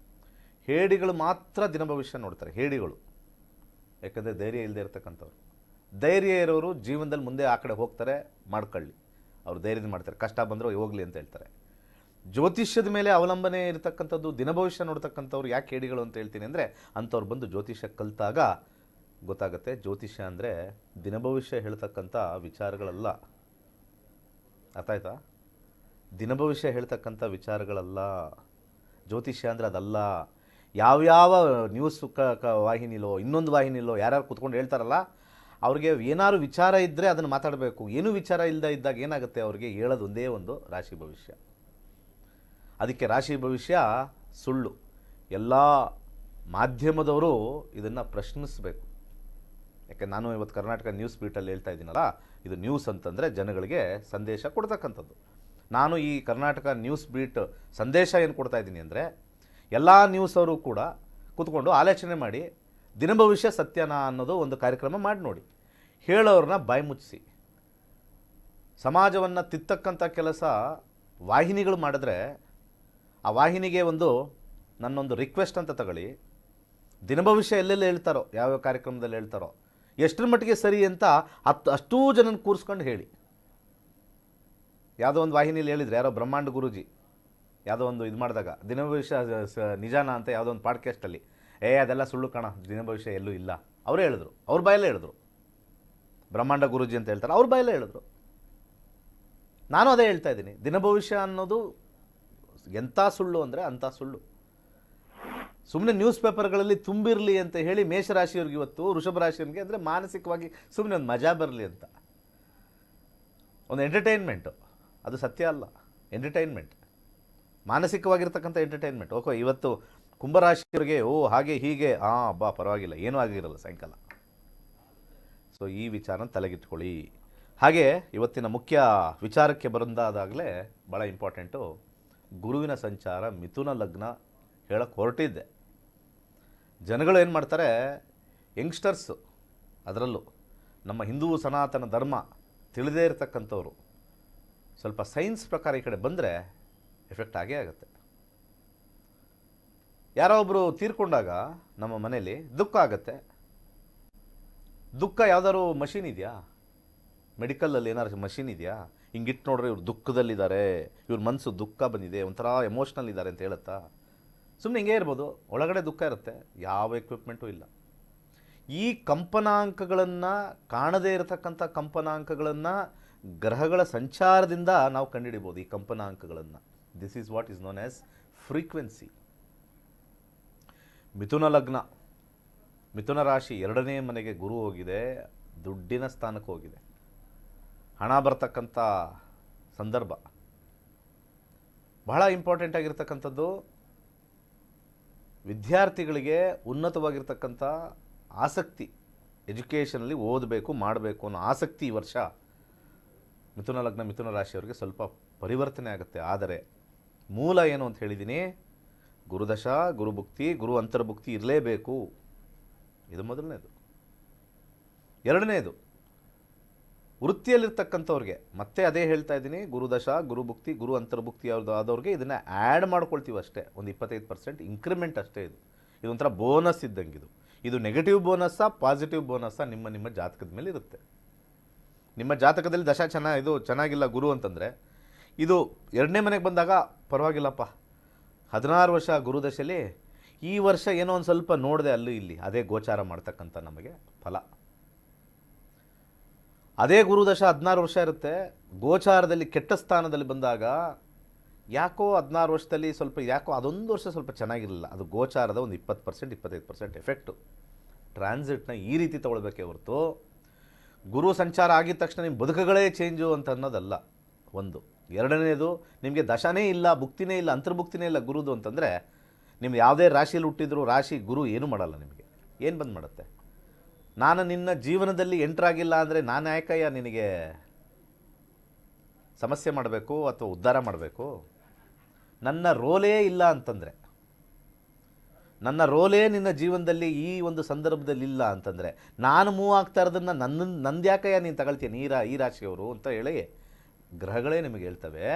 ಹೇಡಿಗಳು ಮಾತ್ರ ದಿನ ಭವಿಷ್ಯ ನೋಡ್ತಾರೆ, ಹೇಡಿಗಳು. ಯಾಕಂದರೆ ಧೈರ್ಯ ಇಲ್ಲದೆ ಇರ್ತಕ್ಕಂಥವ್ರು. ಧೈರ್ಯ ಇರೋರು ಜೀವನದಲ್ಲಿ ಮುಂದೆ ಆ ಕಡೆ ಹೋಗ್ತಾರೆ, ಮಾಡ್ಕೊಳ್ಳಿ, ಅವ್ರು ಧೈರ್ಯದ ಮಾಡ್ತಾರೆ, ಕಷ್ಟ ಬಂದರೂ ಹೋಗಲಿ ಅಂತ ಹೇಳ್ತಾರೆ. ಜ್ಯೋತಿಷ್ಯದ ಮೇಲೆ ಅವಲಂಬನೆ ಇರತಕ್ಕಂಥದ್ದು ದಿನ ಭವಿಷ್ಯ ನೋಡ್ತಕ್ಕಂಥವ್ರು ಯಾಕೆ ಹೇಡಿಗಳು ಅಂತ ಹೇಳ್ತೀನಿ ಅಂದರೆ, ಅಂಥವ್ರು ಬಂದು ಜ್ಯೋತಿಷ್ಯ ಕಲಿತಾಗ ಗೊತ್ತಾಗುತ್ತೆ ಜ್ಯೋತಿಷ್ಯ ಅಂದರೆ ದಿನ ಭವಿಷ್ಯ ಹೇಳ್ತಕ್ಕಂಥ ವಿಚಾರಗಳಲ್ಲ. ಅರ್ಥ ಆಯ್ತಾ? ದಿನ ಭವಿಷ್ಯ ಹೇಳ್ತಕ್ಕಂಥ ವಿಚಾರಗಳಲ್ಲ ಜ್ಯೋತಿಷ್ಯ ಅಂದರೆ, ಅದಲ್ಲ. ಯಾವ್ಯಾವ ನ್ಯೂಸ್ ವಾಹಿನಿಲೋ ಇನ್ನೊಂದು ವಾಹಿನಿಲೋ ಯಾರ್ಯಾರು ಕೂತ್ಕೊಂಡು ಹೇಳ್ತಾರಲ್ಲ, ಅವ್ರಿಗೆ ಏನಾದ್ರು ವಿಚಾರ ಇದ್ದರೆ ಅದನ್ನು ಮಾತಾಡಬೇಕು. ಏನೂ ವಿಚಾರ ಇಲ್ಲದೆ ಇದ್ದಾಗ ಏನಾಗುತ್ತೆ, ಅವ್ರಿಗೆ ಹೇಳೋದು ಒಂದೇ ಒಂದು ರಾಶಿ ಭವಿಷ್ಯ. ಅದಕ್ಕೆ ರಾಶಿ ಭವಿಷ್ಯ ಸುಳ್ಳು. ಎಲ್ಲ ಮಾಧ್ಯಮದವರು ಇದನ್ನು ಪ್ರಶ್ನಿಸಬೇಕು. ಯಾಕೆ ನಾನು ಇವತ್ತು ಕರ್ನಾಟಕ ನ್ಯೂಸ್ ಬೀಟಲ್ಲಿ ಹೇಳ್ತಾ ಇದ್ದೀನಲ್ಲ, ಇದು ನ್ಯೂಸ್ ಅಂತಂದರೆ ಜನಗಳಿಗೆ ಸಂದೇಶ ಕೊಡ್ತಕ್ಕಂಥದ್ದು. ನಾನು ಈ ಕರ್ನಾಟಕ ನ್ಯೂಸ್ ಬೀಟ್ ಸಂದೇಶ ಏನು ಕೊಡ್ತಾ ಇದ್ದೀನಿ ಅಂದರೆ, ಎಲ್ಲ ನ್ಯೂಸ್ ಅವರು ಕೂಡ ಕೂತ್ಕೊಂಡು ಆಲೋಚನೆ ಮಾಡಿ ದಿನ ಭವಿಷ್ಯ ಸತ್ಯನಾ ಅನ್ನೋದು ಒಂದು ಕಾರ್ಯಕ್ರಮ ಮಾಡಿ ನೋಡಿ. ಹೇಳೋರನ್ನ ಬಾಯಿ ಮುಚ್ಚಿಸಿ. ಸಮಾಜವನ್ನು ತಿತ್ತಕ್ಕಂಥ ಕೆಲಸ ವಾಹಿನಿಗಳು ಮಾಡಿದ್ರೆ, ಆ ವಾಹಿನಿಗೆ ನನ್ನೊಂದು ರಿಕ್ವೆಸ್ಟ್ ಅಂತ ತಗೊಳ್ಳಿ. ದಿನ ಭವಿಷ್ಯ ಎಲ್ಲೆಲ್ಲಿ ಹೇಳ್ತಾರೋ, ಯಾವ್ಯಾವ ಕಾರ್ಯಕ್ರಮದಲ್ಲಿ ಹೇಳ್ತಾರೋ, ಎಷ್ಟರ ಮಟ್ಟಿಗೆ ಸರಿ ಅಂತ ಅಷ್ಟೂ ಜನನ ಕೂರಿಸ್ಕೊಂಡು ಹೇಳಿ. ಯಾವುದೋ ಒಂದು ವಾಹಿನಿಯಲ್ಲಿ ಹೇಳಿದರೆ, ಯಾರೋ ಬ್ರಹ್ಮಾಂಡ ಗುರೂಜಿ ಯಾವುದೋ ಒಂದು ಇದು ಮಾಡಿದಾಗ ದಿನ ಭವಿಷ್ಯ ನಿಜಾನ ಅಂತ ಯಾವುದೋ ಒಂದು ಪಾಡ್ಕಾಸ್ಟಲ್ಲಿ, ಅದೆಲ್ಲ ಸುಳ್ಳು ಕಣ, ದಿನ ಭವಿಷ್ಯ ಎಲ್ಲೂ ಇಲ್ಲ ಅವರೇ ಹೇಳಿದ್ರು, ಅವ್ರ ಬಾಯಲ್ಲೇ ಹೇಳಿದ್ರು. ಬ್ರಹ್ಮಾಂಡ ಗುರೂಜಿ ಅಂತ ಹೇಳ್ತಾರೆ, ಅವ್ರ ಬಾಯಲ್ಲೇ ಹೇಳಿದ್ರು. ನಾನು ಅದೇ ಹೇಳ್ತಾ ಇದ್ದೀನಿ, ದಿನ ಭವಿಷ್ಯ ಅನ್ನೋದು ಎಂಥ ಸುಳ್ಳು ಅಂದರೆ ಅಂಥ ಸುಳ್ಳು. ಸುಮ್ಮನೆ ನ್ಯೂಸ್ ಪೇಪರ್ಗಳಲ್ಲಿ ತುಂಬಿರಲಿ ಅಂತ ಹೇಳಿ ಮೇಷರಾಶಿಯವ್ರಿಗೆ ಇವತ್ತು, ವೃಷಭ ರಾಶಿಯವ್ರಿಗೆ ಅಂದರೆ ಮಾನಸಿಕವಾಗಿ ಸುಮ್ಮನೆ ಒಂದು ಮಜಾ ಬರಲಿ ಅಂತ, ಒಂದು ಎಂಟರ್ಟೈನ್ಮೆಂಟು. ಅದು ಸತ್ಯ ಅಲ್ಲ, ಎಂಟರ್ಟೈನ್ಮೆಂಟ್, ಮಾನಸಿಕವಾಗಿರ್ತಕ್ಕಂಥ ಎಂಟರ್ಟೈನ್ಮೆಂಟ್. ಓಕೆ, ಇವತ್ತು ಕುಂಭರಾಶಿಯವರಿಗೆ ಹಾಗೆ ಹೀಗೆ ಪರವಾಗಿಲ್ಲ, ಏನೂ ಆಗಿರಲ್ಲ ಸಾಯಂಕಾಲ. ಸೊ ಈ ವಿಚಾರನ ತಲೆಗಿಟ್ಕೊಳ್ಳಿ. ಹಾಗೆ ಇವತ್ತಿನ ಮುಖ್ಯ ವಿಚಾರಕ್ಕೆ ಬರೋದಾದಾಗಲೇ ಭಾಳ ಇಂಪಾರ್ಟೆಂಟು, ಗುರುವಿನ ಸಂಚಾರ ಮಿಥುನ ಲಗ್ನ ಹೇಳಕ್ಕೆ ಹೊರಟಿದ್ದೆ. ಜನಗಳು ಏನು ಮಾಡ್ತಾರೆ, ಯಂಗ್ಸ್ಟರ್ಸು, ಅದರಲ್ಲೂ ನಮ್ಮ ಹಿಂದೂ ಸನಾತನ ಧರ್ಮ ತಿಳಿದೇ ಇರತಕ್ಕಂಥವ್ರು, ಸ್ವಲ್ಪ ಸೈನ್ಸ್ ಪ್ರಕಾರ ಈ ಕಡೆ ಬಂದರೆ ಎಫೆಕ್ಟ್ ಆಗೇ ಆಗುತ್ತೆ. ಯಾರೋ ಒಬ್ಬರು ತೀರ್ಕೊಂಡಾಗ ನಮ್ಮ ಮನೇಲಿ ದುಃಖ ಆಗುತ್ತೆ. ದುಃಖ ಯಾವ್ದಾದ್ರು ಮಷೀನ್ ಇದೆಯಾ? ಮೆಡಿಕಲಲ್ಲಿ ಏನಾದ್ರು ಮಷೀನ್ ಇದೆಯಾ? ಹಿಂಗಿಟ್ಟು ನೋಡ್ರೆ ಇವ್ರು ದುಃಖದಲ್ಲಿದ್ದಾರೆ, ಇವ್ರ ಮನಸ್ಸು ದುಃಖ ಬಂದಿದೆ, ಒಂಥರ ಎಮೋಷ್ನಲ್ ಇದ್ದಾರೆ ಅಂತ ಹೇಳುತ್ತಾ? ಸುಮ್ಮನೆ ಹಿಂಗೆ ಇರ್ಬೋದು, ಒಳಗಡೆ ದುಃಖ ಇರುತ್ತೆ, ಯಾವ ಎಕ್ವಿಪ್ಮೆಂಟು ಇಲ್ಲ. ಈ ಕಂಪನಾಂಕಗಳನ್ನು, ಕಾಣದೇ ಇರತಕ್ಕಂಥ ಕಂಪನಾಂಕಗಳನ್ನು ಗ್ರಹಗಳ ಸಂಚಾರದಿಂದ ನಾವು ಕಂಡುಹಿಡಿಬೋದು. ಈ ಕಂಪನಾಂಕಗಳನ್ನು, this is what is known as frequency. ಮಿಥುನ ಲಗ್ನ, ಮಿಥುನ ರಾಶಿ 2ನೇ ಮನೆಗೆ ಗುರು ಹೋಗಿದೆ, ದುಡ್ಡಿನ ಸ್ಥಾನಕ್ಕೆ ಹೋಗಿದೆ, ಹಣ ಬರ್ತಕ್ಕಂಥ ಸಂದರ್ಭ. ಬಹಳ ಇಂಪಾರ್ಟೆಂಟ್ ಆಗಿರ್ತಕ್ಕಂಥದ್ದು, ವಿದ್ಯಾರ್ಥಿಗಳಿಗೆ ಉನ್ನತವಾಗಿರ್ತಕ್ಕಂಥ ಆಸಕ್ತಿ, ಎಜುಕೇಷನಲ್ಲಿ ಓದಬೇಕು ಮಾಡಬೇಕು ಅನ್ನೋ ಆಸಕ್ತಿ ಈ ವರ್ಷ ಮಿಥುನ ಲಗ್ನ ಮಿಥುನ ರಾಶಿಯವರಿಗೆ ಸ್ವಲ್ಪ ಪರಿವರ್ತನೆ ಆಗುತ್ತೆ. ಆದರೆ ಮೂಲ ಏನು ಅಂತ ಹೇಳಿದ್ದೀನಿ, ಗುರುದಶ, ಗುರುಭುಕ್ತಿ, ಗುರು ಅಂತರ್ಭುಕ್ತಿ ಇರಲೇಬೇಕು. ಇದು ಮೊದಲನೇದು. ಎರಡನೇದು, ವೃತ್ತಿಯಲ್ಲಿರ್ತಕ್ಕಂಥವ್ರಿಗೆ ಮತ್ತೆ ಅದೇ ಹೇಳ್ತಾ ಇದ್ದೀನಿ, ಗುರುದಶ, ಗುರುಭುಕ್ತಿ, ಗುರು ಅಂತರ್ಭುಕ್ತಿ ಆದವ್ರಿಗೆ ಇದನ್ನು ಆ್ಯಡ್ ಮಾಡ್ಕೊಳ್ತೀವಿ ಅಷ್ಟೇ. ಒಂದು 25% ಇಂಕ್ರಿಮೆಂಟ್ ಅಷ್ಟೇ. ಇದೊಂಥರ ಬೋನಸ್ ಇದ್ದಂಗೆ. ಇದು ನೆಗೆಟಿವ್ ಬೋನಸ್ಸಾ ಪಾಸಿಟಿವ್ ಬೋನಸ್ಸಾ ನಿಮ್ಮ ಜಾತಕದ ಮೇಲೆ ಇರುತ್ತೆ. ನಿಮ್ಮ ಜಾತಕದಲ್ಲಿ ದಶ ಚೆನ್ನಾಗಿಲ್ಲ ಗುರು ಅಂತಂದರೆ, ಇದು 2ನೇ ಮನೆಗೆ ಬಂದಾಗ ಪರವಾಗಿಲ್ಲಪ್ಪ, 16 ವರ್ಷ ಗುರುದಶೆಯಲ್ಲಿ ಈ ವರ್ಷ ಏನೋ ಒಂದು ಸ್ವಲ್ಪ ನೋಡಿದೆ ಅಲ್ಲಿ ಇಲ್ಲಿ, ಅದೇ ಗೋಚಾರ ಮಾಡ್ತಕ್ಕಂಥ ನಮಗೆ ಫಲ. ಅದೇ ಗುರುದಶ 16 ವರ್ಷ ಇರುತ್ತೆ, ಗೋಚಾರದಲ್ಲಿ ಕೆಟ್ಟ ಸ್ಥಾನದಲ್ಲಿ ಬಂದಾಗ ಯಾಕೋ 16 ವರ್ಷದಲ್ಲಿ ಸ್ವಲ್ಪ ಯಾಕೋ ಅದೊಂದು ವರ್ಷ ಸ್ವಲ್ಪ ಚೆನ್ನಾಗಿರಲಿಲ್ಲ. ಅದು ಗೋಚಾರದ ಒಂದು 20% 25% ಎಫೆಕ್ಟು. ಟ್ರಾನ್ಸಿಟ್ನ ಈ ರೀತಿ ತೊಗೊಳ್ಬೇಕೇ ಹೊರತು ಗುರು ಸಂಚಾರ ಆಗಿದ ತಕ್ಷಣ ನಿಮ್ಮ ಬದುಕುಗಳೇ ಚೇಂಜು ಅಂತ ಅನ್ನೋದಲ್ಲ. ಒಂದು. ಎರಡನೇದು, ನಿಮಗೆ ದಶನೇ ಇಲ್ಲ, ಭುಕ್ತಿನೇ ಇಲ್ಲ, ಅಂತರ್ಭುಕ್ತಿನೇ ಇಲ್ಲ ಗುರುದು ಅಂತಂದರೆ, ನಿಮ್ಗೆ ಯಾವುದೇ ರಾಶಿಯಲ್ಲಿ ಹುಟ್ಟಿದ್ರು ರಾಶಿ ಗುರು ಏನೂ ಮಾಡಲ್ಲ. ನಿಮಗೆ ಏನು ಬಂದು ಮಾಡುತ್ತೆ? ನಾನು ನಿನ್ನ ಜೀವನದಲ್ಲಿ ಎಂಟ್ರಾಗಿಲ್ಲ ಅಂದರೆ ನಾನು ಯಾಕಯ್ಯ ನಿನಗೆ ಸಮಸ್ಯೆ ಮಾಡಬೇಕು ಅಥವಾ ಉದ್ಧಾರ ಮಾಡಬೇಕು? ನನ್ನ ರೋಲೇ ಇಲ್ಲ ಅಂತಂದರೆ, ನನ್ನ ರೋಲೇ ನಿನ್ನ ಜೀವನದಲ್ಲಿ ಈ ಒಂದು ಸಂದರ್ಭದಲ್ಲಿ ಇಲ್ಲ ಅಂತಂದರೆ, ನಾನು ಮೂವ್ ಆಗ್ತಾ ಇರೋದನ್ನು ನಂದು ಯಾಕಯ್ಯ ನೀನು ತಗೊಳ್ತೀಯ ಈ ರಾಶಿಯವರು ಅಂತ ಹೇಳಿ ಗ್ರಹಗಳೇ ನಿಮಗೆ ಹೇಳ್ತವೆ.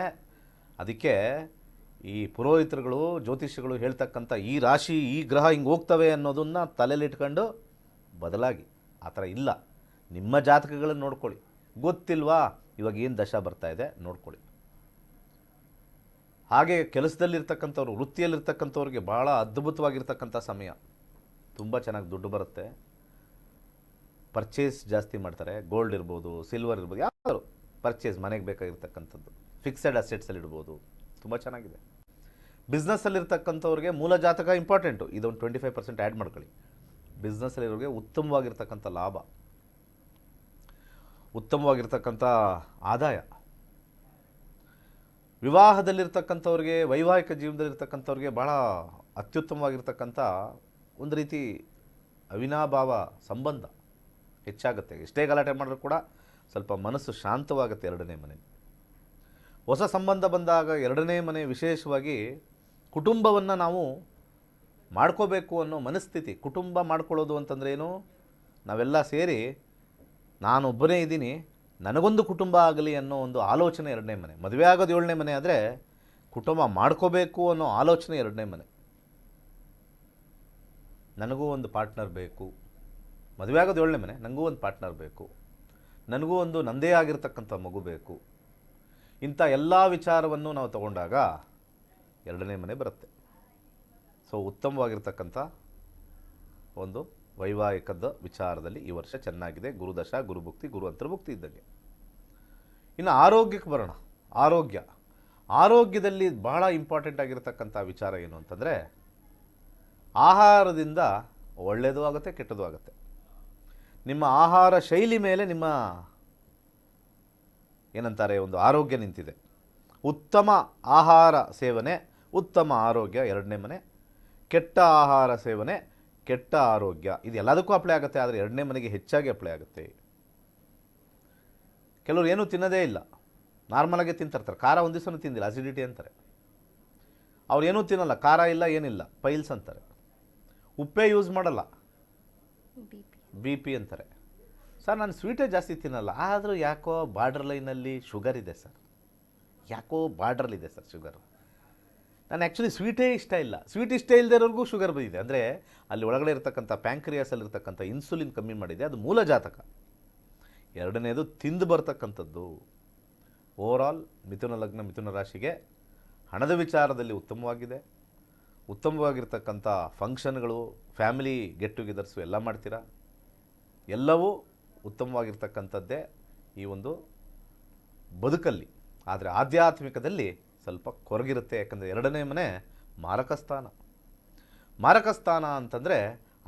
ಅದಕ್ಕೆ ಈ ಪುರೋಹಿತರುಗಳು, ಜ್ಯೋತಿಷಿಗಳು ಹೇಳ್ತಕ್ಕಂಥ ಈ ರಾಶಿ ಈ ಗ್ರಹ ಹಿಂಗೆ ಹೋಗ್ತವೆ ಅನ್ನೋದನ್ನು ತಲೆಯಲ್ಲಿಟ್ಕೊಂಡು ಬದಲಾಗಿ. ಆ ಥರ ಇಲ್ಲ. ನಿಮ್ಮ ಜಾತಕಗಳನ್ನು ನೋಡ್ಕೊಳ್ಳಿ. ಗೊತ್ತಿಲ್ವಾ ಇವಾಗ ಏನು ದಶ ಬರ್ತಾ ಇದೆ ನೋಡ್ಕೊಳ್ಳಿ. ಹಾಗೆ ಕೆಲಸದಲ್ಲಿರ್ತಕ್ಕಂಥವ್ರು, ವೃತ್ತಿಯಲ್ಲಿರ್ತಕ್ಕಂಥವ್ರಿಗೆ ಭಾಳ ಅದ್ಭುತವಾಗಿರ್ತಕ್ಕಂಥ ಸಮಯ. ತುಂಬ ಚೆನ್ನಾಗಿ ದುಡ್ಡು ಬರುತ್ತೆ, ಪರ್ಚೇಸ್ ಜಾಸ್ತಿ ಮಾಡ್ತಾರೆ. ಗೋಲ್ಡ್ ಇರ್ಬೋದು, ಸಿಲ್ವರ್ ಇರ್ಬೋದು, ಯಾರು ಪರ್ಚೇಸ್ ಮನೆಗೆ ಬೇಕಾಗಿರ್ತಕ್ಕಂಥದ್ದು, ಫಿಕ್ಸೆಡ್ ಅಸೆಟ್ಸಲ್ಲಿ ಇಡ್ಬೋದು. ತುಂಬ ಚೆನ್ನಾಗಿದೆ. ಬಿಸ್ನೆಸ್ಸಲ್ಲಿರ್ತಕ್ಕಂಥವ್ರಿಗೆ ಮೂಲ ಜಾತಕ ಇಂಪಾರ್ಟೆಂಟು. ಇದೊಂದು 25% ಆ್ಯಡ್ ಮಾಡ್ಕೊಳ್ಳಿ. ಬಿಸ್ನೆಸ್ಸಲ್ಲಿರೋರಿಗೆ ಉತ್ತಮವಾಗಿರ್ತಕ್ಕಂಥ ಲಾಭ, ಉತ್ತಮವಾಗಿರ್ತಕ್ಕಂಥ ಆದಾಯ. ವಿವಾಹದಲ್ಲಿರ್ತಕ್ಕಂಥವ್ರಿಗೆ, ವೈವಾಹಿಕ ಜೀವನದಲ್ಲಿರ್ತಕ್ಕಂಥವ್ರಿಗೆ ಭಾಳ ಅತ್ಯುತ್ತಮವಾಗಿರ್ತಕ್ಕಂಥ ಒಂದು ರೀತಿ ಅವಿನಾಭಾವ ಸಂಬಂಧ ಹೆಚ್ಚಾಗುತ್ತೆ. ಎಷ್ಟೇ ಗಲಾಟೆ ಮಾಡಿದ್ರು ಕೂಡ ಸ್ವಲ್ಪ ಮನಸ್ಸು ಶಾಂತವಾಗುತ್ತೆ 2ನೇ ಮನೆ. ಹೊಸ ಸಂಬಂಧ ಬಂದಾಗ 2ನೇ ಮನೆ ವಿಶೇಷವಾಗಿ ಕುಟುಂಬವನ್ನು ನಾವು ಮಾಡ್ಕೋಬೇಕು ಅನ್ನೋ ಮನಸ್ಥಿತಿ. ಕುಟುಂಬ ಮಾಡ್ಕೊಳ್ಳೋದು ಅಂತಂದ್ರೆ ಏನು? ನಾವೆಲ್ಲ ಸೇರಿ ನಾನೊಬ್ಬನೇ ಇದ್ದೀನಿ, ನನಗೊಂದು ಕುಟುಂಬ ಆಗಲಿ ಅನ್ನೋ ಒಂದು ಆಲೋಚನೆ 2ನೇ ಮನೆ. ಮದುವೆ ಆಗೋದು 7ನೇ ಮನೆ ಆದರೆ ಕುಟುಂಬ ಮಾಡ್ಕೋಬೇಕು ಅನ್ನೋ ಆಲೋಚನೆ 2ನೇ ಮನೆ. ನನಗೂ ಒಂದು ಪಾರ್ಟ್ನರ್ ಬೇಕು. ಮದುವೆ ಆಗೋದು 7ನೇ ಮನೆ, ನನಗೂ ಒಂದು ಪಾರ್ಟ್ನರ್ ಬೇಕು, ನನಗೂ ಒಂದು ನಂದೇ ಆಗಿರ್ತಕ್ಕಂಥ ಮಗು ಬೇಕು. ಇಂಥ ಎಲ್ಲ ವಿಚಾರವನ್ನು ನಾವು ತಗೊಂಡಾಗ 2ನೇ ಮನೆ ಬರುತ್ತೆ. ಸೊ ಉತ್ತಮವಾಗಿರ್ತಕ್ಕಂಥ ಒಂದು ವೈವಾಹಿಕದ ವಿಚಾರದಲ್ಲಿ ಈ ವರ್ಷ ಚೆನ್ನಾಗಿದೆ. ಗುರುದಶ, ಗುರುಭುಕ್ತಿ, ಗುರು ಅಂತರ್ಭುಕ್ತಿ ಇದ್ದಂಗೆ. ಇನ್ನು ಆರೋಗ್ಯಕ್ಕೆ ಬರೋಣ. ಆರೋಗ್ಯದಲ್ಲಿ ಬಹಳ ಇಂಪಾರ್ಟೆಂಟ್ ಆಗಿರ್ತಕ್ಕಂಥ ವಿಚಾರ ಏನು ಅಂತಂದರೆ, ಆಹಾರದಿಂದ ಒಳ್ಳೆಯದು ಆಗುತ್ತೆ, ಕೆಟ್ಟದ್ದು ಆಗುತ್ತೆ. ನಿಮ್ಮ ಆಹಾರ ಶೈಲಿ ಮೇಲೆ ನಿಮ್ಮ ಏನಂತಾರೆ ಒಂದು ಆರೋಗ್ಯ ನಿಂತಿದೆ. ಉತ್ತಮ ಆಹಾರ ಸೇವನೆ ಉತ್ತಮ ಆರೋಗ್ಯ 2ನೇ ಮನೆ. ಕೆಟ್ಟ ಆಹಾರ ಸೇವನೆ ಕೆಟ್ಟ ಆರೋಗ್ಯ. ಇದು ಎಲ್ಲದಕ್ಕೂ ಅಪ್ಲೈ ಆಗುತ್ತೆ, ಆದರೆ 2ನೇ ಮನೆಗೆ ಹೆಚ್ಚಾಗಿ ಅಪ್ಲೈ ಆಗುತ್ತೆ. ಕೆಲವರು ಏನೂ ತಿನ್ನೋದೇ ಇಲ್ಲ, ನಾರ್ಮಲಾಗೆ ತಿಂತಿರ್ತಾರೆ. ಖಾರ ಒಂದು ದಿವಸನೂ ತಿಂದಿಲ್ಲ, ಅಸಿಡಿಟಿ ಅಂತಾರೆ. ಅವ್ರು ಏನೂ ತಿನ್ನಲ್ಲ, ಖಾರ ಇಲ್ಲ ಏನಿಲ್ಲ, ಪೈಲ್ಸ್ ಅಂತಾರೆ. ಉಪ್ಪೇ ಯೂಸ್ ಮಾಡಲ್ಲ, BP ಅಂತಾರೆ. ಸರ್ ನಾನು ಸ್ವೀಟೇ ಜಾಸ್ತಿ ತಿನ್ನಲ್ಲ, ಆದರೂ ಯಾಕೋ ಬಾರ್ಡರ್ ಲೈನಲ್ಲಿ ಶುಗರ್ ಇದೆ ಸರ್. ಯಾಕೋ ಬಾರ್ಡ್ರಲ್ಲಿದೆ ಸರ್ ಶುಗರ್. ನಾನು ಆ್ಯಕ್ಚುಲಿ ಸ್ವೀಟೇ ಇಷ್ಟ ಇಲ್ಲ, ಸ್ವೀಟ್ ಇಷ್ಟ ಇಲ್ಲದಿರೋರ್ಗೂ ಶುಗರ್ ಬಂದಿದೆ. ಅಂದರೆ ಅಲ್ಲಿ ಒಳಗಡೆ ಇರತಕ್ಕಂಥ ಪ್ಯಾಂಕ್ರಿಯಾಸಲ್ಲಿರ್ತಕ್ಕಂಥ ಇನ್ಸುಲಿನ್ ಕಮ್ಮಿ ಮಾಡಿದೆ, ಅದು ಮೂಲ ಜಾತಕ. ಎರಡನೇದು ತಿಂದು ಬರ್ತಕ್ಕಂಥದ್ದು. ಓವರಾಲ್ ಮಿಥುನ ಲಗ್ನ ಮಿಥುನ ರಾಶಿಗೆ ಹಣದ ವಿಚಾರದಲ್ಲಿ ಉತ್ತಮವಾಗಿದೆ. ಉತ್ತಮವಾಗಿರ್ತಕ್ಕಂಥ ಫಂಕ್ಷನ್ಗಳು, ಫ್ಯಾಮಿಲಿ ಗೆಟ್ ಟುಗೆದರ್ಸು ಎಲ್ಲ ಮಾಡ್ತೀರಾ. ಎಲ್ಲವೂ ಉತ್ತಮವಾಗಿರ್ತಕ್ಕಂಥದ್ದೇ ಈ ಒಂದು ಬದುಕಲ್ಲಿ. ಆದರೆ ಆಧ್ಯಾತ್ಮಿಕದಲ್ಲಿ ಸ್ವಲ್ಪ ಕೊರಗಿರುತ್ತೆ. ಯಾಕಂದರೆ ಎರಡನೇ ಮನೆ ಮಾರಕಸ್ಥಾನ. ಮಾರಕಸ್ಥಾನ ಅಂತಂದರೆ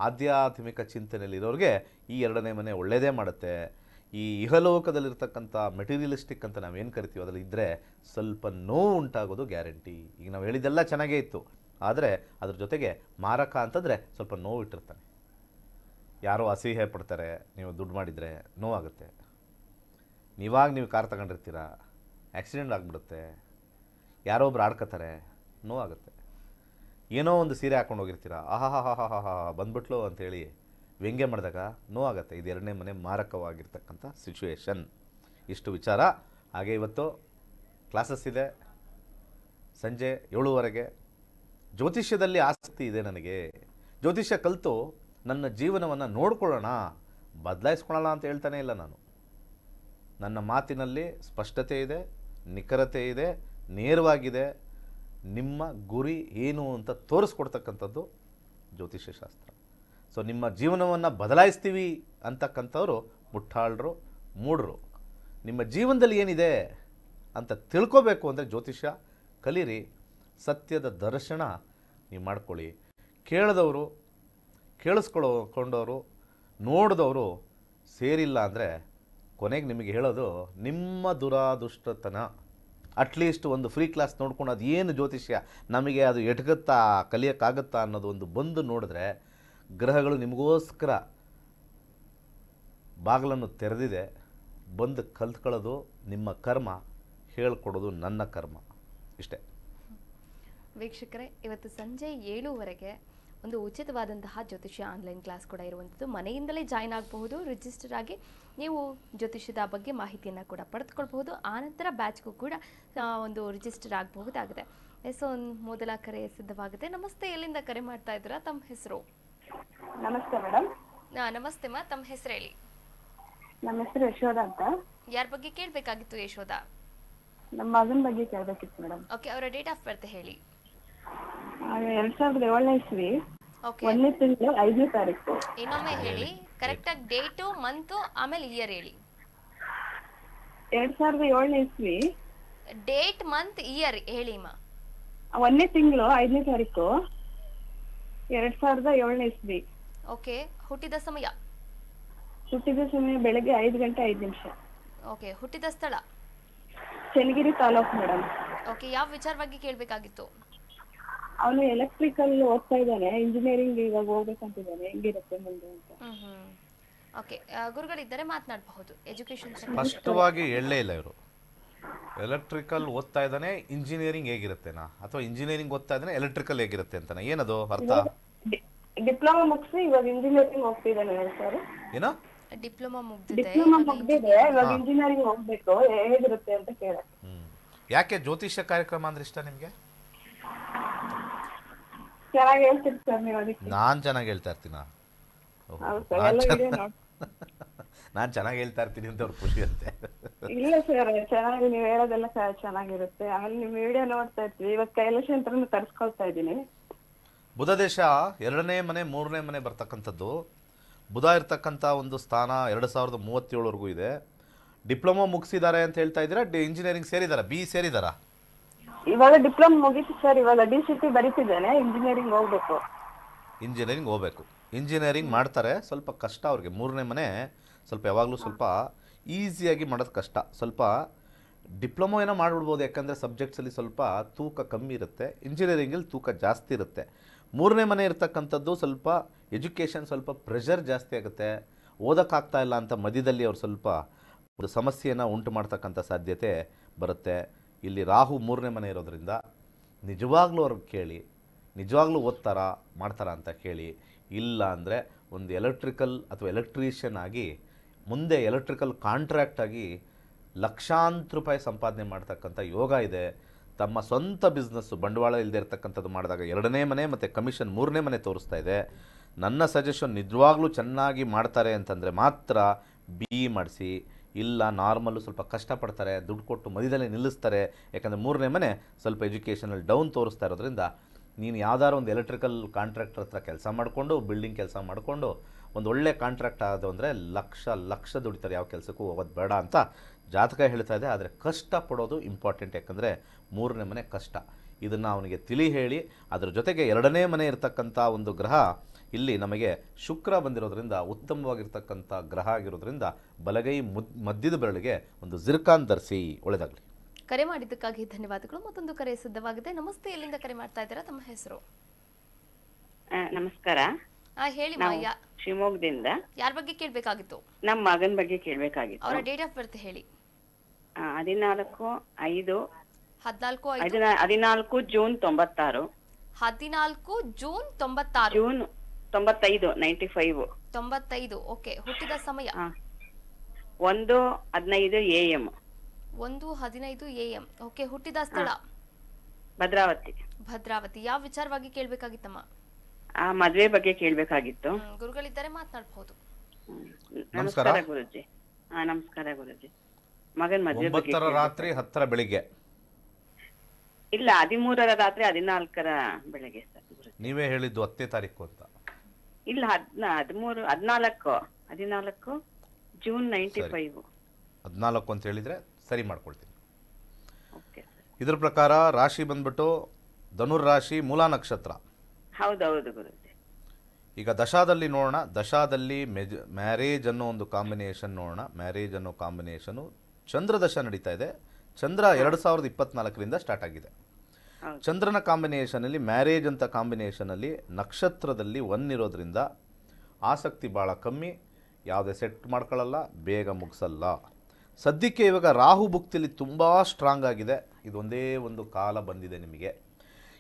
ಆಧ್ಯಾತ್ಮಿಕ ಚಿಂತನೆಯಲ್ಲಿರೋರಿಗೆ ಈ ಎರಡನೇ ಮನೆ ಒಳ್ಳೆಯದೇ ಮಾಡುತ್ತೆ. ಈ ಇಹಲೋಕದಲ್ಲಿರ್ತಕ್ಕಂಥ ಮೆಟೀರಿಯಲಿಸ್ಟಿಕ್ ಅಂತ ನಾವೇನು ಕರಿತೀವಿ ಅದರಲ್ಲಿ ಇದ್ದರೆ ಸ್ವಲ್ಪ ನೋವು ಉಂಟಾಗೋದು ಗ್ಯಾರಂಟಿ. ಈಗ ನಾವು ಹೇಳಿದ್ದೆಲ್ಲ ಚೆನ್ನಾಗೇ ಇತ್ತು, ಆದರೆ ಅದ್ರ ಜೊತೆಗೆ ಮಾರಕ ಅಂತಂದರೆ ಸ್ವಲ್ಪ ನೋವು ಇಟ್ಟಿರ್ತಾನೆ. ಯಾರೋ ಅಸಹ್ಯ ಪಡ್ತಾರೆ, ನೀವು ದುಡ್ಡು ಮಾಡಿದರೆ ನೋವಾಗುತ್ತೆ. ನೀವು ಕಾರ್ ತಗೊಂಡಿರ್ತೀರ, ಆ್ಯಕ್ಸಿಡೆಂಟ್ ಆಗಿಬಿಡುತ್ತೆ, ಯಾರೋ ಒಬ್ರು ಆಡ್ಕೋತಾರೆ, ನೋವಾಗುತ್ತೆ. ಏನೋ ಒಂದು ಸೀರೆ ಹಾಕ್ಕೊಂಡು ಹೋಗಿರ್ತೀರ, ಆಹಾ ಬಂದ್ಬಿಟ್ಲು ಅಂಥೇಳಿ ವ್ಯಂಗ್ಯ ಮಾಡಿದಾಗ ನೋವಾಗುತ್ತೆ. ಇದು ಎರಡನೇ ಮನೆ ಮಾರಕವಾಗಿರ್ತಕ್ಕಂಥ ಸಿಚುವೇಶನ್. ಇಷ್ಟು ವಿಚಾರ. ಹಾಗೆ ಇವತ್ತು ಕ್ಲಾಸಸ್ ಇದೆ ಸಂಜೆ 7:15. ಜ್ಯೋತಿಷ್ಯದಲ್ಲಿ ಆಸಕ್ತಿ ಇದೆ ನನಗೆ. ಜ್ಯೋತಿಷ್ಯ ಕಲಿತು ನನ್ನ ಜೀವನವನ್ನು ನೋಡ್ಕೊಳ್ಳೋಣ, ಬದಲಾಯಿಸ್ಕೊಳ್ಳೋಣ ಅಂತ ಹೇಳ್ತಾನೆ ಇಲ್ಲ ನಾನು. ನನ್ನ ಮಾತಿನಲ್ಲಿ ಸ್ಪಷ್ಟತೆ ಇದೆ, ನಿಖರತೆ ಇದೆ, ನೇರವಾಗಿದೆ. ನಿಮ್ಮ ಗುರಿ ಏನು ಅಂತ ತೋರಿಸ್ಕೊಡ್ತಕ್ಕಂಥದ್ದು ಜ್ಯೋತಿಷ್ಯ ಶಾಸ್ತ್ರ. ಸೊ ನಿಮ್ಮ ಜೀವನವನ್ನು ಬದಲಾಯಿಸ್ತೀವಿ ಅಂತಕ್ಕಂಥವ್ರು ಮುಟ್ಟಾಳರು, ಮೂಢರು. ನಿಮ್ಮ ಜೀವನದಲ್ಲಿ ಏನಿದೆ ಅಂತ ತಿಳ್ಕೋಬೇಕು ಅಂದರೆ ಜ್ಯೋತಿಷ್ಯ ಕಲೀರಿ. ಸತ್ಯದ ದರ್ಶನ ನೀವು ಮಾಡ್ಕೊಳ್ಳಿ. ಕೇಳಿದವರು, ಕೇಳಿಸ್ಕೊಂಡವರು, ನೋಡಿದವರು ಸೇರಿಲ್ಲ ಅಂದರೆ ಕೊನೆಗೆ ನಿಮಗೆ ಹೇಳೋದು ನಿಮ್ಮ ದುರಾದೃಷ್ಟತನ. ಅಟ್ಲೀಸ್ಟ್ ಒಂದು ಫ್ರೀ ಕ್ಲಾಸ್ ನೋಡ್ಕೊಂಡು ಅದು ಏನು ಜ್ಯೋತಿಷ್ಯ, ನಮಗೆ ಅದು ಎಟಗುತ್ತಾ, ಕಲಿಯೋಕ್ಕಾಗುತ್ತಾ ಅನ್ನೋದು ಒಂದು ಬಂದು ನೋಡಿದ್ರೆ ಗ್ರಹಗಳು ನಿಮಗೋಸ್ಕರ ಬಾಗಿಲನ್ನು ತೆರೆದಿದೆ. ಬಂದು ಕಲ್ತ್ಕೊಳ್ಳೋದು ನಿಮ್ಮ ಕರ್ಮ, ಹೇಳ್ಕೊಡೋದು ನನ್ನ ಕರ್ಮ. ಇಷ್ಟೇ. ವೀಕ್ಷಕರೇ, ಇವತ್ತು ಸಂಜೆ 7:00 ಒಂದು ಉಚಿತವಾದಂತಹ ಜ್ಯೋತಿಷ್ಯ ಆನ್ಲೈನ್ ಕ್ಲಾಸ್ ಕೂಡ ಇರುವಂಥದ್ದು. ಮನೆಯಿಂದಲೇ ಜಾಯ್ನ್ ಆಗಬಹುದು. ರಿಜಿಸ್ಟರ್ ಆಗಿ ನೀವು ಜ್ಯೋತಿಷ್ಯದ ಬಗ್ಗೆ ಮಾಹಿತಿಯನ್ನು ಕೂಡ ಪಡೆದುಕೊಳ್ಬಹುದು. ಆನಂತರ ಬ್ಯಾಚ್ಗೂ ಕೂಡ ಒಂದು ರಿಜಿಸ್ಟರ್ ಆಗಬಹುದಾಗಿದೆ. ಸೊ ಮೊದಲ ಕರೆ ಸಿದ್ಧವಾಗಿದೆ. ನಮಸ್ತೆ, ಎಲ್ಲಿಂದ ಕರೆ ಮಾಡ್ತಾ ಇದ್ದೀರಾ? ತಮ್ಮ ಹೆಸರು? ನಮಸ್ತೆ ಮೇಡಮ್. ನಮಸ್ತೆ ಮಾ, ತಮ್ಮ ಹೆಸರು ಹೇಳಿ. ನಮ್ಮ ಹೆಸರು ಯಶೋಧ ಅಂತ. ಯಾರ ಬಗ್ಗೆ ಕೇಳಬೇಕಾಗಿತ್ತು ಯಶೋಧ? ನಮ್ಮ ಮಗನ ಬಗ್ಗೆ ಕೇಳಬೇಕಿತ್ತು ಮೇಡಮ್. ಓಕೆ, ಅವರ ಡೇಟ್ ಆಫ್ ಬರ್ತ್ ಹೇಳಿ. 2007 ಇಸ್ವಿ, ಓಕೆ, 1ನೇ ತಿಂಗಳು 5ನೇ ತಾರೀಕು. ಇನ್ನೊಮ್ಮೆ ಹೇಳಿ ಕರೆಕ್ಟಾಗಿ, ಡೇಟು, ಮಂತು, ಆಮೇಲೆ ಇಯರ್ ಹೇಳಿ. 2007 ಇಸ್ವಿ, ಡೇಟ್, ಮಂತ್, ಇಯರ್ ಹೇಳಿ ಮಾ. 1ನೇ ತಿಂಗಳು 5ನೇ ತಾರೀಕು 2007 ಇಸ್ವಿ. ಓಕೆ, ಹುಟ್ಟಿದ ಸಮಯ? ಹುಟ್ಟಿದ ಸಮಯ ಬೆಳಗ್ಗೆ 5:05. ಓಕೆ, ಹುಟ್ಟಿದ ಸ್ಥಳ? ಚನ್ನಗಿರಿ ತಾಲೂಕು ಮೇಡಮ್. ಓಕೆ, ಯಾವ ವಿಚಾರವಾಗಿ ಕೇಳಬೇಕಾಗಿತ್ತು? ಅವನು ಎಲೆಕ್ಟ್ರಿಕಲ್ ಓದ್ತಾ ಇದ್ದಾನೆ, ಇಂಜಿನಿಯರಿಂಗ್ ಇವಾಗ ಹೋಗ್ಬೇಕಂತಿದ್ದಾನೆ, ಹೆಂಗಿರುತ್ತೆ ಮುಂದೆ ಅಂತ. ಓಕೆ, ಗುರುಗಳಿದ್ದಾರೆ, ಮಾತನಾಡಬಹುದು. ಎಜುಕೇಶನ್ ಸ್ಪಷ್ಟವಾಗಿ ಹೇಳಲೇ ಇಲ್ಲ ಇವರು. ಎಲೆಕ್ಟ್ರಿಕಲ್ ಓದ್ತಾ ಇದ್ದಾನೆ, ಇಂಜಿನಿಯರಿಂಗ್ ಹೇಗಿರುತ್ತೇನಾ, ಅಥವಾ ಇಂಜಿನಿಯರಿಂಗ್ ಓದ್ತಾ ಇದ್ದಾನೆ ಎಲೆಕ್ಟ್ರಿಕಲ್ ಹೇಗಿರುತ್ತೆ ಅಂತನಾ? ಏನದು ಅರ್ಥ? ಡಿಪ್ಲೊಮಾ ಮುಗಿಸಿ ಇವಾಗ ಇಂಜಿನಿಯರಿಂಗ್ ಹೋಗ್ತಿದ್ದಾನೆ ಸರ್. ಏನೋ ಡಿಪ್ಲೊಮಾ ಮುಗ್ದಿದೆ, ಡಿಪ್ಲೊಮಾ ಮುಗ್ದಿದೆ, ಇವಾಗ ಇಂಜಿನಿಯರಿಂಗ್ ಹೋಗ್ಬೇಕು, ಹೇಗಿರುತ್ತೆ ಅಂತ ಕೇಳಕ್ಕೆ. ಯಾಕೆ ಜ್ಯೋತಿಷ್ಯ ಕಾರ್ಯಕ್ರಮ ಅಂದ್ರೆ ಇಷ್ಟ ನಿಮಗೆ? ಚೆನ್ನಾಗಿ ಹೇಳ್ತೀರಿ ಸರ್ ನೀವು ಅದಕ್ಕೆ. ನಾನು ಚೆನ್ನಾಗಿ ಹೇಳ್ತಾ ಇರ್ತೀನ? ಹೌದು ಸರ್, ಎಲ್ಲ ವಿಡಿಯೋ ನೋಡಿ. ನಾನು ಚೆನ್ನಾಗಿ ಹೇಳ್ತಾ ಇರ್ತೀನಿ ಅಂತ ಅವ್ರು ಖುಷಿ ಇರುತ್ತೆ. ಇಲ್ಲ ಸರ್, ಚೆನ್ನಾಗಿ ನೀವು ಹೇಳೋದೆಲ್ಲ ಚೆನ್ನಾಗಿರುತ್ತೆ. ಆಮೇಲೆ ನಿಮ್ಮ ವಿಡಿಯೋ ನೋಡ್ತಾ ಇರ್ತೀವಿ. ಇವಾಗ ಕೈಲಾಸ ಯಂತ್ರನ ತರಿಸ್ಕೊಳ್ತಾ ಇದ್ದೀನಿ. ಬುಧ ದೇಶ 2ನೇ ಮನೆ 3ನೇ ಮನೆ ಬರ್ತಕ್ಕಂಥದ್ದು. ಬುಧ ಇರ್ತಕ್ಕಂಥ ಒಂದು ಸ್ಥಾನ 2037ವರೆಗೂ ಇದೆ. ಡಿಪ್ಲೊಮಾ ಮುಗಿಸಿದ್ದಾರೆ ಅಂತ ಹೇಳ್ತಾ ಇದ್ದೀರಾ? ಇಂಜಿನಿಯರಿಂಗ್ ಸೇರಿದಾರಾ? ಬಿ ಸೇರಿದಾರಾ? ಇವಾಗ ಡಿಪ್ಲೊಮಾ ಮುಗೀತು ಸರ್, ಇವಾಗ DCT ಬರೀತಿದ್ದೇನೆ, ಇಂಜಿನಿಯರಿಂಗ್ ಹೋಗ್ಬೇಕು. ಇಂಜಿನಿಯರಿಂಗ್ ಹೋಗ್ಬೇಕು. ಇಂಜಿನಿಯರಿಂಗ್ ಮಾಡ್ತಾರೆ, ಸ್ವಲ್ಪ ಕಷ್ಟ ಅವ್ರಿಗೆ. 3ನೇ ಮನೆ ಸ್ವಲ್ಪ ಯಾವಾಗಲೂ ಸ್ವಲ್ಪ ಈಸಿಯಾಗಿ ಮಾಡೋದು ಕಷ್ಟ. ಸ್ವಲ್ಪ ಡಿಪ್ಲೊಮೊ ಏನೋ ಮಾಡಿಬಿಡ್ಬೋದು, ಯಾಕಂದರೆ ಸಬ್ಜೆಕ್ಟ್ಸಲ್ಲಿ ಸ್ವಲ್ಪ ತೂಕ ಕಮ್ಮಿ ಇರುತ್ತೆ. ಇಂಜಿನಿಯರಿಂಗಲ್ಲಿ ತೂಕ ಜಾಸ್ತಿ ಇರುತ್ತೆ. 3ನೇ ಮನೆ ಇರ್ತಕ್ಕಂಥದ್ದು ಸ್ವಲ್ಪ ಎಜುಕೇಷನ್ ಸ್ವಲ್ಪ ಪ್ರೆಷರ್ ಜಾಸ್ತಿ ಆಗುತ್ತೆ. ಓದೋಕ್ಕಾಗ್ತಾ ಇಲ್ಲ ಅಂತ ಮಧ್ಯದಲ್ಲಿ ಅವ್ರು ಸ್ವಲ್ಪ ಒಂದು ಸಮಸ್ಯೆಯನ್ನು ಉಂಟು ಮಾಡ್ತಕ್ಕಂಥ ಸಾಧ್ಯತೆ ಬರುತ್ತೆ. ಇಲ್ಲಿ ರಾಹು 3ನೇ ಮನೆ ಇರೋದ್ರಿಂದ ನಿಜವಾಗ್ಲೂ ಅವ್ರಿಗೆ ಕೇಳಿ, ನಿಜವಾಗ್ಲೂ ಓದ್ತಾರಾ ಮಾಡ್ತಾರಾ ಅಂತ ಕೇಳಿ. ಇಲ್ಲ ಅಂದರೆ ಒಂದು ಎಲೆಕ್ಟ್ರಿಕಲ್ ಅಥವಾ ಎಲೆಕ್ಟ್ರೀಷಿಯನ್ ಆಗಿ ಮುಂದೆ ಎಲೆಕ್ಟ್ರಿಕಲ್ ಕಾಂಟ್ರಾಕ್ಟ್ ಆಗಿ ಲಕ್ಷಾಂತರ ರೂಪಾಯಿ ಸಂಪಾದನೆ ಮಾಡ್ತಕ್ಕಂಥ ಯೋಗ ಇದೆ. ತಮ್ಮ ಸ್ವಂತ ಬಿಸ್ನೆಸ್ಸು ಬಂಡವಾಳ ಇಲ್ಲದೆ ಇರತಕ್ಕಂಥದ್ದು ಮಾಡಿದಾಗ 2ನೇ ಮನೆ ಮತ್ತು ಕಮಿಷನ್ 3ನೇ ಮನೆ ತೋರಿಸ್ತಾ ಇದೆ. ನನ್ನ ಸಜೆಷನ್ ನಿಜವಾಗ್ಲೂ ಚೆನ್ನಾಗಿ ಮಾಡ್ತಾರೆ ಅಂತಂದರೆ ಮಾತ್ರ BE ಮಾಡಿಸಿ, ಇಲ್ಲ ನಾರ್ಮಲ್ಲು ಸ್ವಲ್ಪ ಕಷ್ಟಪಡ್ತಾರೆ, ದುಡ್ಡು ಕೊಟ್ಟು ಮಧ್ಯದಲ್ಲೇ ನಿಲ್ಲಿಸ್ತಾರೆ. ಯಾಕಂದರೆ 3ನೇ ಮನೆ ಸ್ವಲ್ಪ ಎಜುಕೇಷನಲ್ಲಿ ಡೌನ್ ತೋರಿಸ್ತಾ ಇರೋದ್ರಿಂದ ನೀನು ಯಾವ್ದಾದ್ರು ಒಂದು ಎಲೆಕ್ಟ್ರಿಕಲ್ ಕಾಂಟ್ರಾಕ್ಟರ್ ಹತ್ರ ಕೆಲಸ ಮಾಡಿಕೊಂಡು, ಬಿಲ್ಡಿಂಗ್ ಕೆಲಸ ಮಾಡಿಕೊಂಡು ಒಂದು ಒಳ್ಳೆ ಕಾಂಟ್ರಾಕ್ಟ್ ಆಗೋದು ಅಂದರೆ ಲಕ್ಷ ದುಡಿತಾರೆ. ಯಾವ ಕೆಲಸಕ್ಕೂ ಹೋಗೋದು ಬೇಡ ಅಂತ ಜಾತಕ ಹೇಳ್ತಾ ಇದೆ. ಆದರೆ ಕಷ್ಟಪಡೋದು ಇಂಪಾರ್ಟೆಂಟ್. ಯಾಕಂದರೆ 3ನೇ ಮನೆ ಕಷ್ಟ. ಇದನ್ನು ಅವನಿಗೆ ತಿಳಿ ಹೇಳಿ, ಅದರ ಜೊತೆಗೆ 2ನೇ ಮನೆ ಇರತಕ್ಕಂಥ ಒಂದು ಗ್ರಹ ಇಲ್ಲಿ ನಮಗೆ ಶುಕ್ರ ಬಂದಿರೋದ್ರಿಂದ ಉತ್ತಮವಾಗಿರ್ತಕ್ಕಂಥ ಗ್ರಹ ಆಗಿರೋದ್ರಿಂದ ಬಲಗೈ ಮಧ್ಯದ ಬೆರಳಿಗೆ ಒಂದು ಜಿರ್ಕಾನ್ ಧರಿಸಿ. ಒಳ್ಳೆಯದಾಗಲಿ. ಕರೆ ಮಾಡಿದ್ದಕ್ಕಾಗಿ ಧನ್ಯವಾದಗಳು. ಮತ್ತೊಂದು ಕರೆ ಸಿದ್ಧವಾಗಿದೆ. ನಮಸ್ತೆ, ಎಲ್ಲಿಂದ ಕರೆ ಮಾಡ್ತಾ ಇದ್ದೀರಾ? ತಮ್ಮ ಹೆಸರು? ನಮಸ್ಕಾರ. ಹೇಳಿ ನಾವು ಮಾಯಾ. ಶಿವಮೊಗ್ಗದಿಂದ. ಯಾರ ಬಗ್ಗೆ ಕೇಳಬೇಕಾಗಿತ್ತು? ನಮ್ಮ ಮಗನ ಬಗ್ಗೆ ಕೇಳ್ಬೇಕಾಗಿತ್ತು. ಅವರ ಡೇಟ್ ಆಫ್ ಬರ್ತ್ ಹೇಳಿ. 14/5 14 ಜೂನ್ 96. 14 ಜೂನ್ 96. ಜೂನ್ 95 95. 95. ಓಕೆ. ಹುಟ್ಟಿದ ಸಮಯ 1:15 AM. 1:15 AM. ಓಕೆ. ಹುಟ್ಟಿದ ಸ್ಥಳ ಭದ್ರಾವತಿ. ಭದ್ರಾವತಿ. ಯಾವ ವಿಚಾರವಾಗಿ ಕೇಳಬೇಕಾಗಿತ್ತಮ್ಮ? ಮದ್ವೆ ಬಗ್ಗೆ ಕೇಳ್ಬೇಕಾಗಿತ್ತು. ಗುರುಗಳಿದ್ದಾರೆ, ಮಾತನಾಡಬಹುದು. ನಮಸ್ಕಾರ ಗುರುಜಿ. ನಮಸ್ಕಾರ ಗುರುಜಿ. ಮಗನ್ ಮದ್ವೆ ಬಗ್ಗೆ 9ರ ರಾತ್ರಿ 10ರ ಬೆಳಿಗ್ಗೆ. ಇಲ್ಲ, 13ರ ರಾತ್ರಿ 14ರ ಬೆಳಗ್ಗೆ ಸರ್ ಗುರುಜಿ. ನೀವೇ ಹೇಳಿದ್ದು 10ನೇ ತಾರೀಕು ಅಂತ. ಇಲ್ಲ, 14 ಜೂನ್ 95. 14 ಅಂತ ಹೇಳಿದರೆ ಸರಿ ಮಾಡ್ಕೊಳ್ತೀನಿ. Okay sir. ಇದ್ರ ಪ್ರಕಾರ ರಾಶಿ ಬಂದ್ಬಿಟ್ಟು ಧನುರ್ ರಾಶಿ, ಮೂಲ ನಕ್ಷತ್ರ. ಹೌದೌದು ಗುರುಜಿ. ಈಗ ದಶಾದಲ್ಲಿ ನೋಡೋಣ. ದಶಾದಲ್ಲಿ ಮ್ಯಾರೇಜ್ ಅನ್ನೋ ಒಂದು ಕಾಂಬಿನೇಷನ್ ನೋಡೋಣ. ಮ್ಯಾರೇಜ್ ಅನ್ನೋ ಕಾಂಬಿನೇಷನು ಚಂದ್ರ ದಶ ನಡೀತಾ ಇದೆ. ಚಂದ್ರ 2024ರಿಂದ ಸ್ಟಾರ್ಟ್ ಆಗಿದೆ. ಚಂದ್ರನ ಕಾಂಬಿನೇಷನಲ್ಲಿ ಮ್ಯಾರೇಜ್ ಅಂತ ಕಾಂಬಿನೇಷನಲ್ಲಿ ನಕ್ಷತ್ರದಲ್ಲಿ 1 ಇರೋದ್ರಿಂದ ಆಸಕ್ತಿ ಭಾಳ ಕಮ್ಮಿ. ಯಾವುದೇ ಸೆಟ್ ಮಾಡ್ಕೊಳ್ಳಲ್ಲ, ಬೇಗ ಮುಗಿಸಲ್ಲ. ಸದ್ಯಕ್ಕೆ ಇವಾಗ ರಾಹು ಭುಕ್ತಿಲಿ ತುಂಬ ಸ್ಟ್ರಾಂಗ್ ಆಗಿದೆ. ಇದೊಂದೇ ಒಂದು ಕಾಲ ಬಂದಿದೆ ನಿಮಗೆ.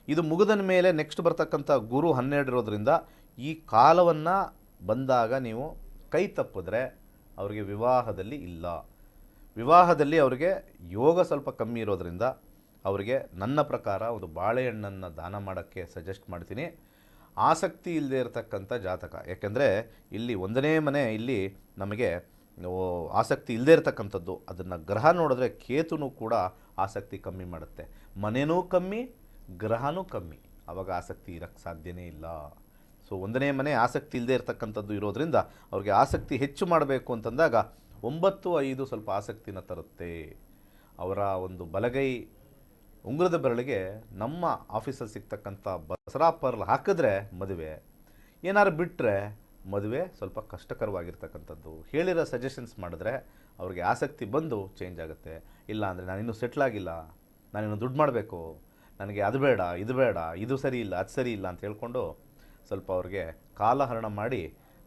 ಇದು ಮುಗಿದ ಮೇಲೆ ನೆಕ್ಸ್ಟ್ ಬರ್ತಕ್ಕಂಥ ಗುರು 12 ಇರೋದ್ರಿಂದ ಈ ಕಾಲವನ್ನು ಬಂದಾಗ ನೀವು ಕೈ ತಪ್ಪಿದ್ರೆ ಅವರಿಗೆ ವಿವಾಹದಲ್ಲಿ ಇಲ್ಲ. ವಿವಾಹದಲ್ಲಿ ಅವರಿಗೆ ಯೋಗ ಸ್ವಲ್ಪ ಕಮ್ಮಿ ಇರೋದ್ರಿಂದ ಅವರಿಗೆ ನನ್ನ ಪ್ರಕಾರ ಒಂದು ಬಾಳೆಹಣ್ಣನ್ನು ದಾನ ಮಾಡೋಕ್ಕೆ ಸಜೆಸ್ಟ್ ಮಾಡ್ತೀನಿ. ಆಸಕ್ತಿ ಇಲ್ಲದೆ ಇರತಕ್ಕಂಥ ಜಾತಕ. ಯಾಕೆಂದರೆ ಇಲ್ಲಿ 1ನೇ ಮನೆ ಇಲ್ಲಿ ನಮಗೆ ಆಸಕ್ತಿ ಇಲ್ಲದೆ ಇರತಕ್ಕಂಥದ್ದು. ಅದನ್ನು ಗ್ರಹ ನೋಡಿದ್ರೆ ಕೇತುನೂ ಕೂಡ ಆಸಕ್ತಿ ಕಮ್ಮಿ ಮಾಡುತ್ತೆ. ಮನೆಯೂ ಕಮ್ಮಿ, ಗ್ರಹನೂ ಕಮ್ಮಿ. ಆವಾಗ ಆಸಕ್ತಿ ಇರೋಕ್ಕೆ ಸಾಧ್ಯನೇ ಇಲ್ಲ. ಸೊ 1ನೇ ಮನೆ ಆಸಕ್ತಿ ಇಲ್ಲದೆ ಇರತಕ್ಕಂಥದ್ದು ಇರೋದ್ರಿಂದ ಅವ್ರಿಗೆ ಆಸಕ್ತಿ ಹೆಚ್ಚು ಮಾಡಬೇಕು ಅಂತಂದಾಗ 9/5 ಸ್ವಲ್ಪ ಆಸಕ್ತಿನ ತರುತ್ತೆ. ಅವರ ಒಂದು ಬಲಗೈ ಉಂಗುರದ ಬೆರಳಿಗೆ ನಮ್ಮ ಆಫೀಸಲ್ಲಿ ಸಿಗ್ತಕ್ಕಂಥ ಬಸರಾ ಪರ್ಲ್ ಹಾಕಿದ್ರೆ ಮದುವೆ, ಏನಾರು ಬಿಟ್ಟರೆ ಮದುವೆ ಸ್ವಲ್ಪ ಕಷ್ಟಕರವಾಗಿರ್ತಕ್ಕಂಥದ್ದು. ಹೇಳಿರೋ ಸಜೆಷನ್ಸ್ ಮಾಡಿದ್ರೆ ಅವ್ರಿಗೆ ಆಸಕ್ತಿ ಬಂದು ಚೇಂಜ್ ಆಗುತ್ತೆ. ಇಲ್ಲ ಅಂದರೆ ನಾನಿನ್ನೂ ಸೆಟ್ಲಾಗಿಲ್ಲ, ನಾನಿನ್ನು ದುಡ್ಡು ಮಾಡಬೇಕು, ನನಗೆ ಅದು ಬೇಡ, ಇದು ಬೇಡ, ಇದು ಸರಿ ಇಲ್ಲ, ಅದು ಸರಿ ಇಲ್ಲ ಅಂತ ಹೇಳ್ಕೊಂಡು ಸ್ವಲ್ಪ ಅವ್ರಿಗೆ ಕಾಲಹರಣ ಮಾಡಿ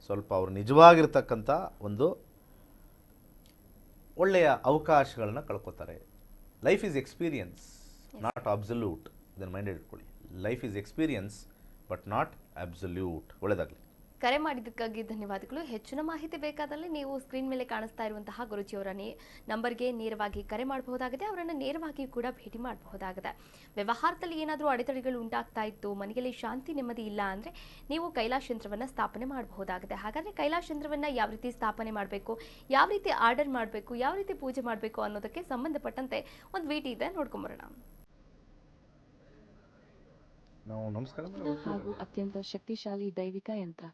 ಸ್ವಲ್ಪ ಅವ್ರು ನಿಜವಾಗಿರ್ತಕ್ಕಂಥ ಒಂದು ಒಳ್ಳೆಯ ಅವಕಾಶಗಳನ್ನ ಕಳ್ಕೊತಾರೆ. Life is experience, not absolute. ಇದನ್ನು ಮೈಂಡ್ ಇಟ್ಕೊಳ್ಳಿ. Life is experience but not absolute. ಒಳ್ಳೆಯದಾಗಲಿ. ಕರೆ ಮಾಡಿದ್ದಕ್ಕಾಗಿ ಧನ್ಯವಾದಗಳು. ಹೆಚ್ಚಿನ ಮಾಹಿತಿ ಬೇಕಾದಲ್ಲಿ ನೀವು ಸ್ಕ್ರೀನ್ ಮೇಲೆ ಕಾಣಿಸ್ತಾ ಇರುವಂತಹ ಗುರುಜಿಯವರ ನಂಬರ್ಗೆ ನೇರವಾಗಿ ಕರೆ ಮಾಡಬಹುದಾಗಿದೆ. ಅವರನ್ನು ನೇರವಾಗಿ ಕೂಡ ಭೇಟಿ ಮಾಡಬಹುದಾಗಿದೆ. ವ್ಯವಹಾರದಲ್ಲಿ ಏನಾದರೂ ಅಡೆತಡೆಗಳು ಉಂಟಾಗ್ತಾ ಇತ್ತು, ಮನೆಯಲ್ಲಿ ಶಾಂತಿ ನೆಮ್ಮದಿ ಇಲ್ಲ ಅಂದರೆ ನೀವು ಕೈಲಾಶ ಯಂತ್ರವನ್ನು ಸ್ಥಾಪನೆ ಮಾಡಬಹುದಾಗಿದೆ. ಹಾಗಾದರೆ ಕೈಲಾಶ ಯಂತ್ರವನ್ನು ಯಾವ ರೀತಿ ಸ್ಥಾಪನೆ ಮಾಡಬೇಕು, ಯಾವ ರೀತಿ ಆರ್ಡರ್ ಮಾಡಬೇಕು, ಯಾವ ರೀತಿ ಪೂಜೆ ಮಾಡಬೇಕು ಅನ್ನೋದಕ್ಕೆ ಸಂಬಂಧಪಟ್ಟಂತೆ ಒಂದು ವಿಡಿಯೋ ಇದೆ, ನೋಡ್ಕೊಂಬರೋಣ. ಹಾಗೂ ಅತ್ಯಂತ ಶಕ್ತಿಶಾಲಿ ದೈವಿಕ ಯಂತ್ರ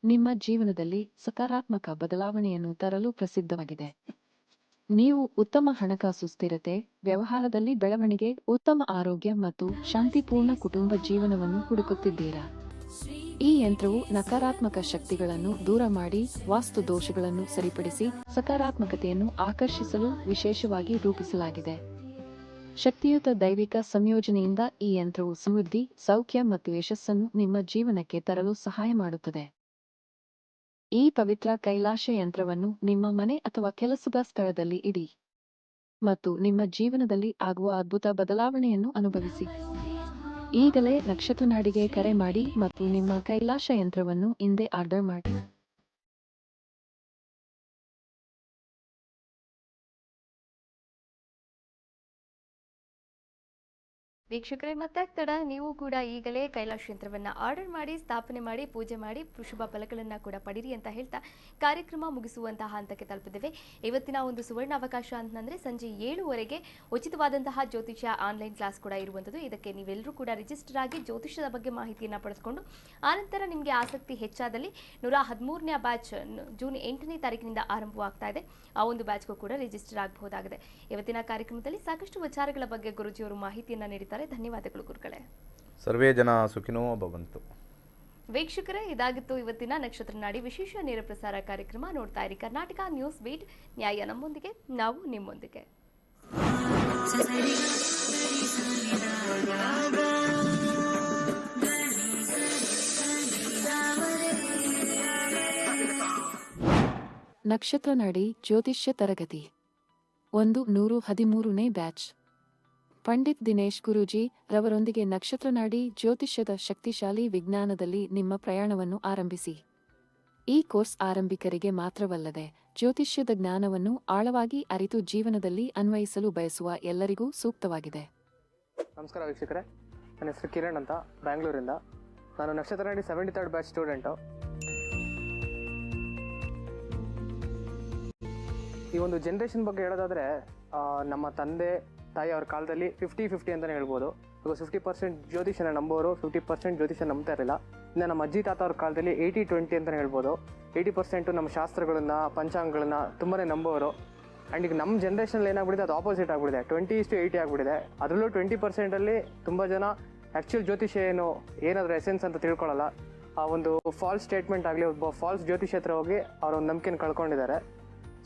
ನಿಮ್ಮ ಜೀವನದಲ್ಲಿ ಸಕಾರಾತ್ಮಕ ಬದಲಾವಣೆಯನ್ನು ತರಲು ಪ್ರಸಿದ್ಧವಾಗಿದೆ. ನೀವು ಉತ್ತಮ ಹಣಕಾಸು ಸ್ಥಿರತೆ, ವ್ಯವಹಾರದಲ್ಲಿ ಬೆಳವಣಿಗೆ, ಉತ್ತಮ ಆರೋಗ್ಯ ಮತ್ತು ಶಾಂತಿಪೂರ್ಣ ಕುಟುಂಬ ಜೀವನವನ್ನು ಹುಡುಕುತ್ತಿದ್ದೀರಾ? ಈ ಯಂತ್ರವು ನಕಾರಾತ್ಮಕ ಶಕ್ತಿಗಳನ್ನು ದೂರ ಮಾಡಿ ವಾಸ್ತು ದೋಷಗಳನ್ನು ಸರಿಪಡಿಸಿ ಸಕಾರಾತ್ಮಕತೆಯನ್ನು ಆಕರ್ಷಿಸಲು ವಿಶೇಷವಾಗಿ ರೂಪಿಸಲಾಗಿದೆ. ಶಕ್ತಿಯುತ ದೈವಿಕ ಸಂಯೋಜನೆಯಿಂದ ಈ ಯಂತ್ರವು ಸಮೃದ್ಧಿ, ಸೌಖ್ಯ ಮತ್ತು ಯಶಸ್ಸನ್ನು ನಿಮ್ಮ ಜೀವನಕ್ಕೆ ತರಲು ಸಹಾಯ ಮಾಡುತ್ತದೆ. ಈ ಪವಿತ್ರ ಕೈಲಾಶ ಯಂತ್ರವನ್ನು ನಿಮ್ಮ ಮನೆ ಅಥವಾ ಕೆಲಸದ ಸ್ಥಳದಲ್ಲಿ ಇಡಿ ಮತ್ತು ನಿಮ್ಮ ಜೀವನದಲ್ಲಿ ಆಗುವ ಅದ್ಭುತ ಬದಲಾವಣೆಯನ್ನು ಅನುಭವಿಸಿ. ಈಗಲೇ ನಕ್ಷತ್ರನಾಡಿಗೆ ಕರೆ ಮಾಡಿ ಮತ್ತು ನಿಮ್ಮ ಕೈಲಾಶ ಯಂತ್ರವನ್ನು ಇಂದೇ ಆರ್ಡರ್ ಮಾಡಿ. ವೀಕ್ಷಕರೇ, ಮತ್ತೆ ತಡ ನೀವು ಕೂಡ ಈಗಲೇ ಕೈಲಾಶ ಯಂತ್ರವನ್ನ ಆರ್ಡರ್ ಮಾಡಿ, ಸ್ಥಾಪನೆ ಮಾಡಿ, ಪೂಜೆ ಮಾಡಿ, ಶುಭ ಫಲಗಳನ್ನು ಕೂಡ ಪಡೀರಿ ಅಂತ ಹೇಳ್ತಾ ಕಾರ್ಯಕ್ರಮ ಮುಗಿಸುವಂತಹ ಹಂತಕ್ಕೆ ತಲುಪಿದ್ದೇವೆ. ಇವತ್ತಿನ ಒಂದು ಸುವರ್ಣ ಅವಕಾಶ ಅಂತಂದ್ರೆ ಸಂಜೆ 7:00ವರೆಗೆ ಉಚಿತವಾದಂತಹ ಜ್ಯೋತಿಷ್ಯ ಆನ್ಲೈನ್ ಕ್ಲಾಸ್ ಕೂಡ ಇರುವಂಥದ್ದು. ಇದಕ್ಕೆ ನೀವೆಲ್ಲರೂ ಕೂಡ ರಿಜಿಸ್ಟರ್ ಆಗಿ ಜ್ಯೋತಿಷ್ಯದ ಬಗ್ಗೆ ಮಾಹಿತಿಯನ್ನು ಪಡೆದುಕೊಂಡು ಆನಂತರ ನಿಮಗೆ ಆಸಕ್ತಿ ಹೆಚ್ಚಾದಲ್ಲಿ 113ನೇ ಬ್ಯಾಚ್ ಜೂನ್ 8ನೇ ತಾರೀಕಿನಿಂದ ಆರಂಭವಾಗ್ತಾ ಇದೆ. ಆ ಒಂದು ಬ್ಯಾಚ್ಗೂ ಕೂಡ ರಿಜಿಸ್ಟರ್ ಆಗಬಹುದಾಗಿದೆ. ಇವತ್ತಿನ ಕಾರ್ಯಕ್ರಮದಲ್ಲಿ ಸಾಕಷ್ಟು ವಿಚಾರಗಳ ಬಗ್ಗೆ ಗುರುಜಿಯವರು ಮಾಹಿತಿಯನ್ನು ನೀಡಿದ್ದಾರೆ. ಧನ್ಯವಾದಗಳು ಗುರುಗಳೇ. ಸರ್ವೇ ಜನ ಸುಖಿನೋ ಭವಂತು. ವೀಕ್ಷಕರೇ, ಇದಾಗಿತ್ತು ಇವತ್ತಿನ ನಕ್ಷತ್ರ ನಾಡಿ ವಿಶೇಷ ನೇರ ಪ್ರಸಾರ ಕಾರ್ಯಕ್ರಮ. ನೋಡ್ತಾ ಇರಿ ಕರ್ನಾಟಕ ನ್ಯೂಸ್ ಬೀಟ್. ನ್ಯಾಯ ನಮ್ಮೊಂದಿಗೆ, ನಾವು ನಿಮ್ಮೊಂದಿಗೆ. ನಕ್ಷತ್ರ ನಾಡಿ ಜ್ಯೋತಿಷ್ಯ ತರಗತಿ 113ನೇ ಬ್ಯಾಚ್. ಪಂಡಿತ್ ದಿನೇಶ್ ಗುರೂಜಿ ರವರೊಂದಿಗೆ ನಕ್ಷತ್ರನಾಡಿ ಜ್ಯೋತಿಷ್ಯದ ಶಕ್ತಿಶಾಲಿ ವಿಜ್ಞಾನದಲ್ಲಿ ನಿಮ್ಮ ಪ್ರಯಾಣವನ್ನು ಆರಂಭಿಸಿ. ಈ ಕೋರ್ಸ್ ಆರಂಭಿಕರಿಗೆ ಮಾತ್ರವಲ್ಲದೆ ಜ್ಯೋತಿಷ್ಯದ ಜ್ಞಾನವನ್ನು ಆಳವಾಗಿ ಅರಿತು ಜೀವನದಲ್ಲಿ ಅನ್ವಯಿಸಲು ಬಯಸುವ ಎಲ್ಲರಿಗೂ ಸೂಕ್ತವಾಗಿದೆ. ನಮಸ್ಕಾರ ವೀಕ್ಷಕರೇ, ನನ್ನ ಹೆಸರು ಕಿರಣ್ ಅಂತ, ಬ್ಯಾಂಗ್ಳೂರಿಂದ. ನಾನು ನಕ್ಷತ್ರನಾಡಿ 73rd ಬ್ಯಾಚ್ ಸ್ಟೂಡೆಂಟು. ಈ ಒಂದು ಜನ್ರೇಷನ್ ಬಗ್ಗೆ ಹೇಳೋದಾದರೆ, ನಮ್ಮ ತಂದೆ ತಾಯಿ ಅವ್ರ ಕಾಲದಲ್ಲಿ 50-50 ಅಂತಲೇ ಹೇಳ್ಬೋದು. ಇವಾಗ 50% ಜ್ಯೋತಿಷನ ನಂಬೋರು, 50% ಜ್ಯೋತಿಷ ನಂಬ್ತಾ ಇರಲಿಲ್ಲ. ಇನ್ನು ನಮ್ಮ ಅಜ್ಜಿ ತಾತ ಅವ್ರ ಕಾಲದಲ್ಲಿ 80-20 ಅಂತಲೇ ಹೇಳ್ಬೋದು. 80% ನಮ್ಮ ಶಾಸ್ತ್ರಗಳನ್ನು, ಪಂಚಾಂಗಗಳನ್ನು ತುಂಬಾ ನಂಬೋರು. ಆ್ಯಂಡ್ ಈಗ ನಮ್ಮ ಜನ್ರೇಷನಲ್ಲಿ ಏನಾಗ್ಬಿಟ್ಟಿದೆ, ಅದು ಆಪೋಸಿಟ್ ಆಗಿಬಿಟ್ಟಿದೆ. 20:80 ಆಗಿಬಿಟ್ಟಿದೆ. ಅದರಲ್ಲೂ 20%ಅಲ್ಲಿ ತುಂಬ ಜನ ಆ್ಯಕ್ಚುಯಲ್ ಜ್ಯೋತಿಷ ಏನಾದರೂ ಎಸೆನ್ಸ್ ಅಂತ ತಿಳ್ಕೊಳ್ಳಲ್ಲ. ಆ ಒಂದು ಫಾಲ್ಸ್ ಸ್ಟೇಟ್ಮೆಂಟ್ ಆಗಲಿ, ಒಬ್ಬ ಫಾಲ್ಸ್ ಜ್ಯೋತಿಷ ಹತ್ರ ಹೋಗಿ ಅವರ ಒಂದು ನಂಬಿಕೆನ ಕಳ್ಕೊಂಡಿದ್ದಾರೆ.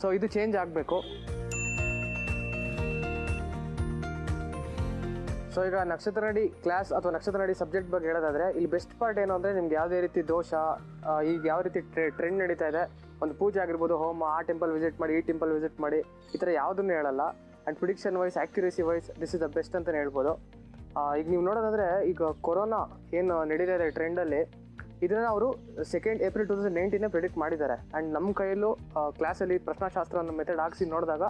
ಸೊ ಇದು ಚೇಂಜ್ ಆಗಬೇಕು. ಸೊ ಈಗ ನಕ್ಷತ್ರನಾಡಿ ಕ್ಲಾಸ್ ಅಥವಾ ನಕ್ಷತ್ರನಾಡಿ ಸಬ್ಜೆಕ್ಟ್ ಬಗ್ಗೆ ಹೇಳೋದಾದರೆ, ಇಲ್ಲಿ ಬೆಸ್ಟ್ ಪಾರ್ಟ್ ಏನು ಅಂದರೆ, ನಿಮ್ಗೆ ಯಾವುದೇ ರೀತಿ ದೋಷ, ಈಗ ಯಾವ ರೀತಿ ಟ್ರೆಂಡ್ ನಡೀತಾ ಇದೆ, ಒಂದು ಪೂಜೆ ಆಗಿರ್ಬೋದು, ಹೋಮ, ಆ ಟೆಂಪಲ್ ವಿಸಿಟ್ ಮಾಡಿ, ಈ ಟೆಂಪಲ್ ವಿಸಿಟ್ ಮಾಡಿ, ಈ ಥರ ಯಾವುದನ್ನು ಹೇಳಲ್ಲ. And prediction wise, accuracy wise this is the best ಅಂತಲೇ ಹೇಳ್ಬೋದು. ಈಗ ನೀವು ನೋಡೋದಾದರೆ, ಈಗ ಕೊರೋನಾ ಏನು ನಡೀತಾ ಇದೆ ಟ್ರೆಂಡಲ್ಲಿ, ಇದನ್ನು ಅವರು 2 ಏಪ್ರಿಲ್ 2019 ಪ್ರಿಡಿಕ್ಟ್ ಮಾಡಿದ್ದಾರೆ. ಆ್ಯಂಡ್ ನಮ್ಮ ಕೈಯಲ್ಲೂ ಕ್ಲಾಸಲ್ಲಿ ಪ್ರಶ್ನಾಶಾಸ್ತ್ರ ಅನ್ನೋ ಮೆಥಡ್ ಹಾಕಿಸಿ ನೋಡಿದಾಗ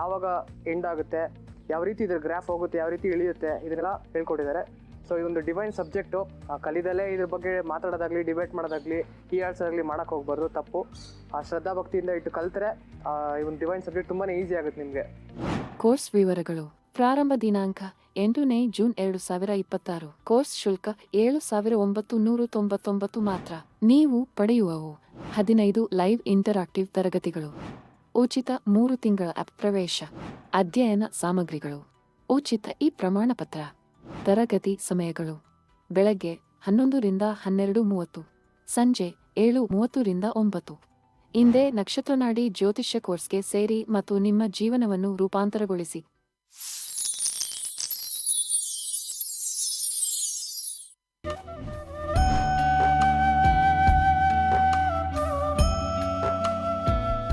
ಯಾವಾಗ ಎಂಡ್ ಆಗುತ್ತೆ, ಯಾವ ರೀತಿ ಇದ್ರ ಗ್ರಾಫ್ ಹೋಗುತ್ತೆ, ಯಾವ ರೀತಿ ಇಳಿಯುತ್ತೆ, ಇದನ್ನೆಲ್ಲ ಹೇಳ್ಕೊಟ್ಟಿದ್ದಾರೆ. ಸೊ ಇದೊಂದು ಡಿವೈನ್ ಸಬ್ಜೆಕ್ಟು. ಕಲಿದಲ್ಲೇ ಇದ್ರ ಬಗ್ಗೆ ಮಾತಾಡೋದಾಗಲಿ, ಡಿಬೇಟ್ ಮಾಡೋದಾಗಲಿ, ಕೀಯಾಡ್ಸೋದಾಗಲಿ ಮಾಡೋಕ್ಕೆ ಹೋಗ್ಬಾರ್ದು, ತಪ್ಪು. ಶ್ರದ್ಧಾ ಭಕ್ತಿಯಿಂದ ಇಟ್ಟು ಕಲ್ತರೆ ಈ ಒಂದು ಡಿವೈನ್ ಸಬ್ಜೆಕ್ಟ್ ತುಂಬಾ ಈಸಿ ಆಗುತ್ತೆ ನಿಮಗೆ. ಕೋರ್ಸ್ ವಿವರಗಳು. ಪ್ರಾರಂಭ ದಿನಾಂಕ 8ನೇ ಜೂನ್ 2026. ಕೋರ್ಸ್ ಶುಲ್ಕ 7,999 ಮಾತ್ರ. ನೀವು ಪಡೆಯುವವು 15 ಲೈವ್ ಇಂಟರಾಕ್ಟಿವ್ ತರಗತಿಗಳು, ಉಚಿತ 3 ತಿಂಗಳ ಆಪ್ ಪ್ರವೇಶ, ಅಧ್ಯಯನ ಸಾಮಗ್ರಿಗಳು, ಉಚಿತ ಈ ಪ್ರಮಾಣಪತ್ರ. ತರಗತಿ ಸಮಯಗಳು: ಬೆಳಗ್ಗೆ 11 ರಿಂದ 12:30, ಸಂಜೆ 7:30 ರಿಂದ 9. ಇಂದೇ ನಕ್ಷತ್ರನಾಡಿ ಜ್ಯೋತಿಷ್ಯ ಕೋರ್ಸ್ಗೆ ಸೇರಿ ಮತ್ತು ನಿಮ್ಮ ಜೀವನವನ್ನು ರೂಪಾಂತರಗೊಳಿಸಿ.